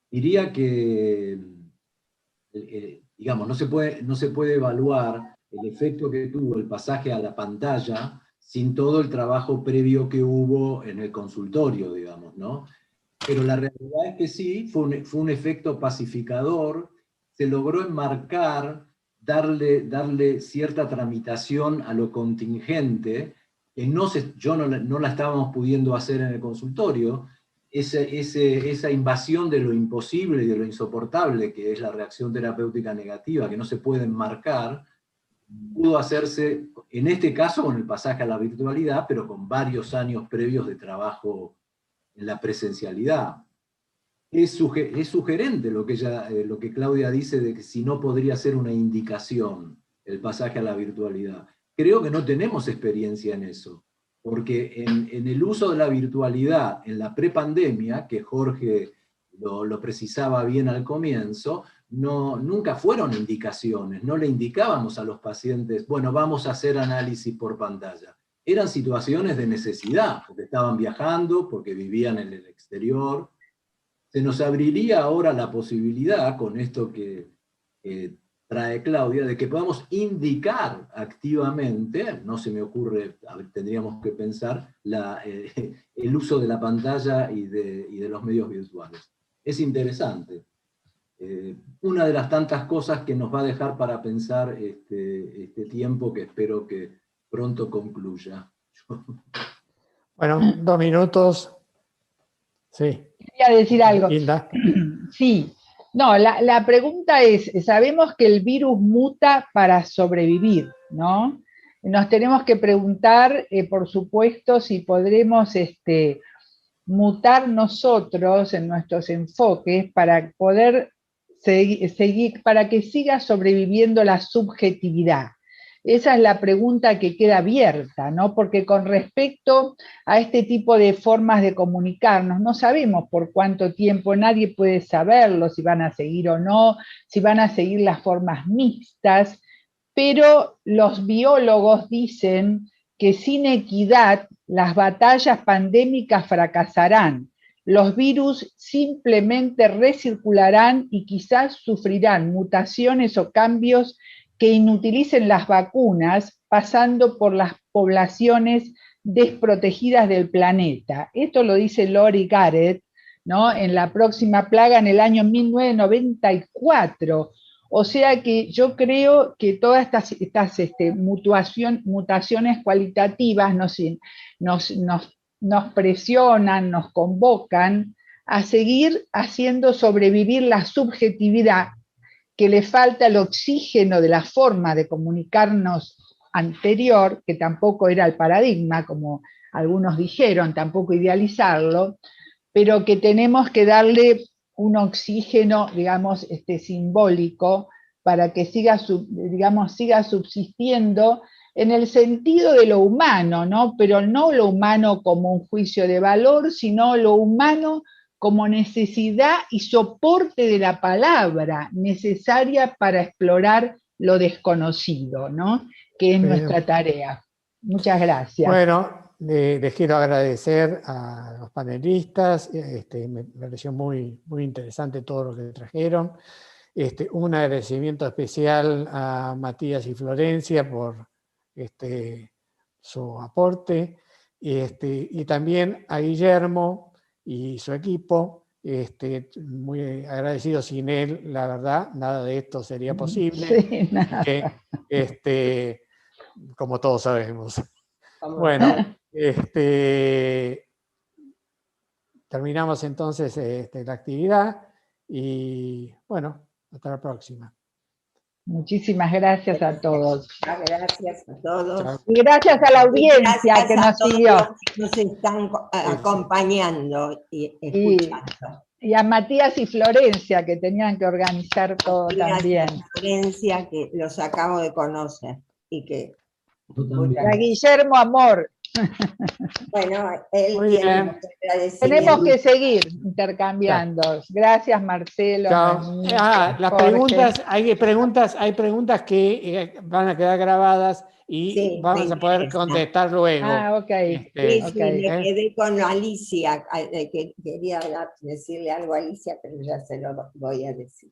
Diría que, digamos, no se puede evaluar el efecto que tuvo el pasaje a la pantalla sin todo el trabajo previo que hubo en el consultorio, digamos, ¿no? Pero la realidad es que sí, fue un efecto pacificador, se logró enmarcar, darle cierta tramitación a lo contingente, que no la estábamos pudiendo hacer en el consultorio, esa invasión de lo imposible y de lo insoportable, que es la reacción terapéutica negativa, que no se puede enmarcar, pudo hacerse, en este caso con el pasaje a la virtualidad, pero con varios años previos de trabajo en la presencialidad. Es sugerente lo que Claudia dice de que si no podría ser una indicación el pasaje a la virtualidad. Creo que no tenemos experiencia en eso. porque en el uso de la virtualidad en la prepandemia, que Jorge lo precisaba bien al comienzo, nunca fueron indicaciones, no le indicábamos a los pacientes, bueno, vamos a hacer análisis por pantalla. Eran situaciones de necesidad, porque estaban viajando, porque vivían en el exterior. Se nos abriría ahora la posibilidad, con esto que trae Claudia, de que podamos indicar activamente, no se me ocurre, tendríamos que pensar, el uso de la pantalla y de los medios virtuales. Es interesante. Una de las tantas cosas que nos va a dejar para pensar este tiempo, que espero que pronto concluya. Bueno, 2 minutos. Sí. Quería decir algo. Hilda. Sí. No, la pregunta es, sabemos que el virus muta para sobrevivir, ¿no? Nos tenemos que preguntar, por supuesto, si podremos mutar nosotros en nuestros enfoques para poder seguir, para que siga sobreviviendo la subjetividad. Esa es la pregunta que queda abierta, ¿no? Porque con respecto a este tipo de formas de comunicarnos, no sabemos por cuánto tiempo, nadie puede saberlo, si van a seguir o no, si van a seguir las formas mixtas, pero los biólogos dicen que sin equidad las batallas pandémicas fracasarán. Los virus simplemente recircularán y quizás sufrirán mutaciones o cambios que inutilicen las vacunas, pasando por las poblaciones desprotegidas del planeta. Esto lo dice Laurie Garrett, ¿no? En La próxima plaga, en el año 1994. O sea que yo creo que todas estas mutaciones cualitativas nos presionan, nos convocan a seguir haciendo sobrevivir la subjetividad, que le falta el oxígeno de la forma de comunicarnos anterior, que tampoco era el paradigma, como algunos dijeron, tampoco idealizarlo, pero que tenemos que darle un oxígeno, digamos, simbólico, para que siga subsistiendo en el sentido de lo humano, ¿no? Pero no lo humano como un juicio de valor, sino lo humano como necesidad y soporte de la palabra necesaria para explorar lo desconocido, ¿no? Que es nuestra tarea. Muchas gracias. Bueno, les quiero agradecer a los panelistas, me pareció muy interesante todo lo que trajeron. Un agradecimiento especial a Matías y Florencia por su aporte, y también a Guillermo y su equipo, muy agradecido. Sin él, la verdad, nada de esto sería posible. Sí, nada. Como todos sabemos. Bueno, terminamos entonces la actividad y bueno, hasta la próxima. Muchísimas gracias a todos. Gracias a todos. Chao. Y gracias a la audiencia que nos siguió. Nos están acompañando y escuchando. Y a Matías y Florencia, que tenían que organizar todo también. Gracias, Florencia, que los acabo de conocer. Y que A Guillermo Amor. Bueno, él Muy tiene bien. mucho agradecimiento. Tenemos que seguir intercambiando. Gracias, Marcelo. Chao. Las Jorge. hay preguntas que van a quedar grabadas y Sí, vamos me a poder interesa. contestar luego. Ok. Sí, Ok. me quedé con Alicia, que quería decirle algo a Alicia, pero ya se lo voy a decir.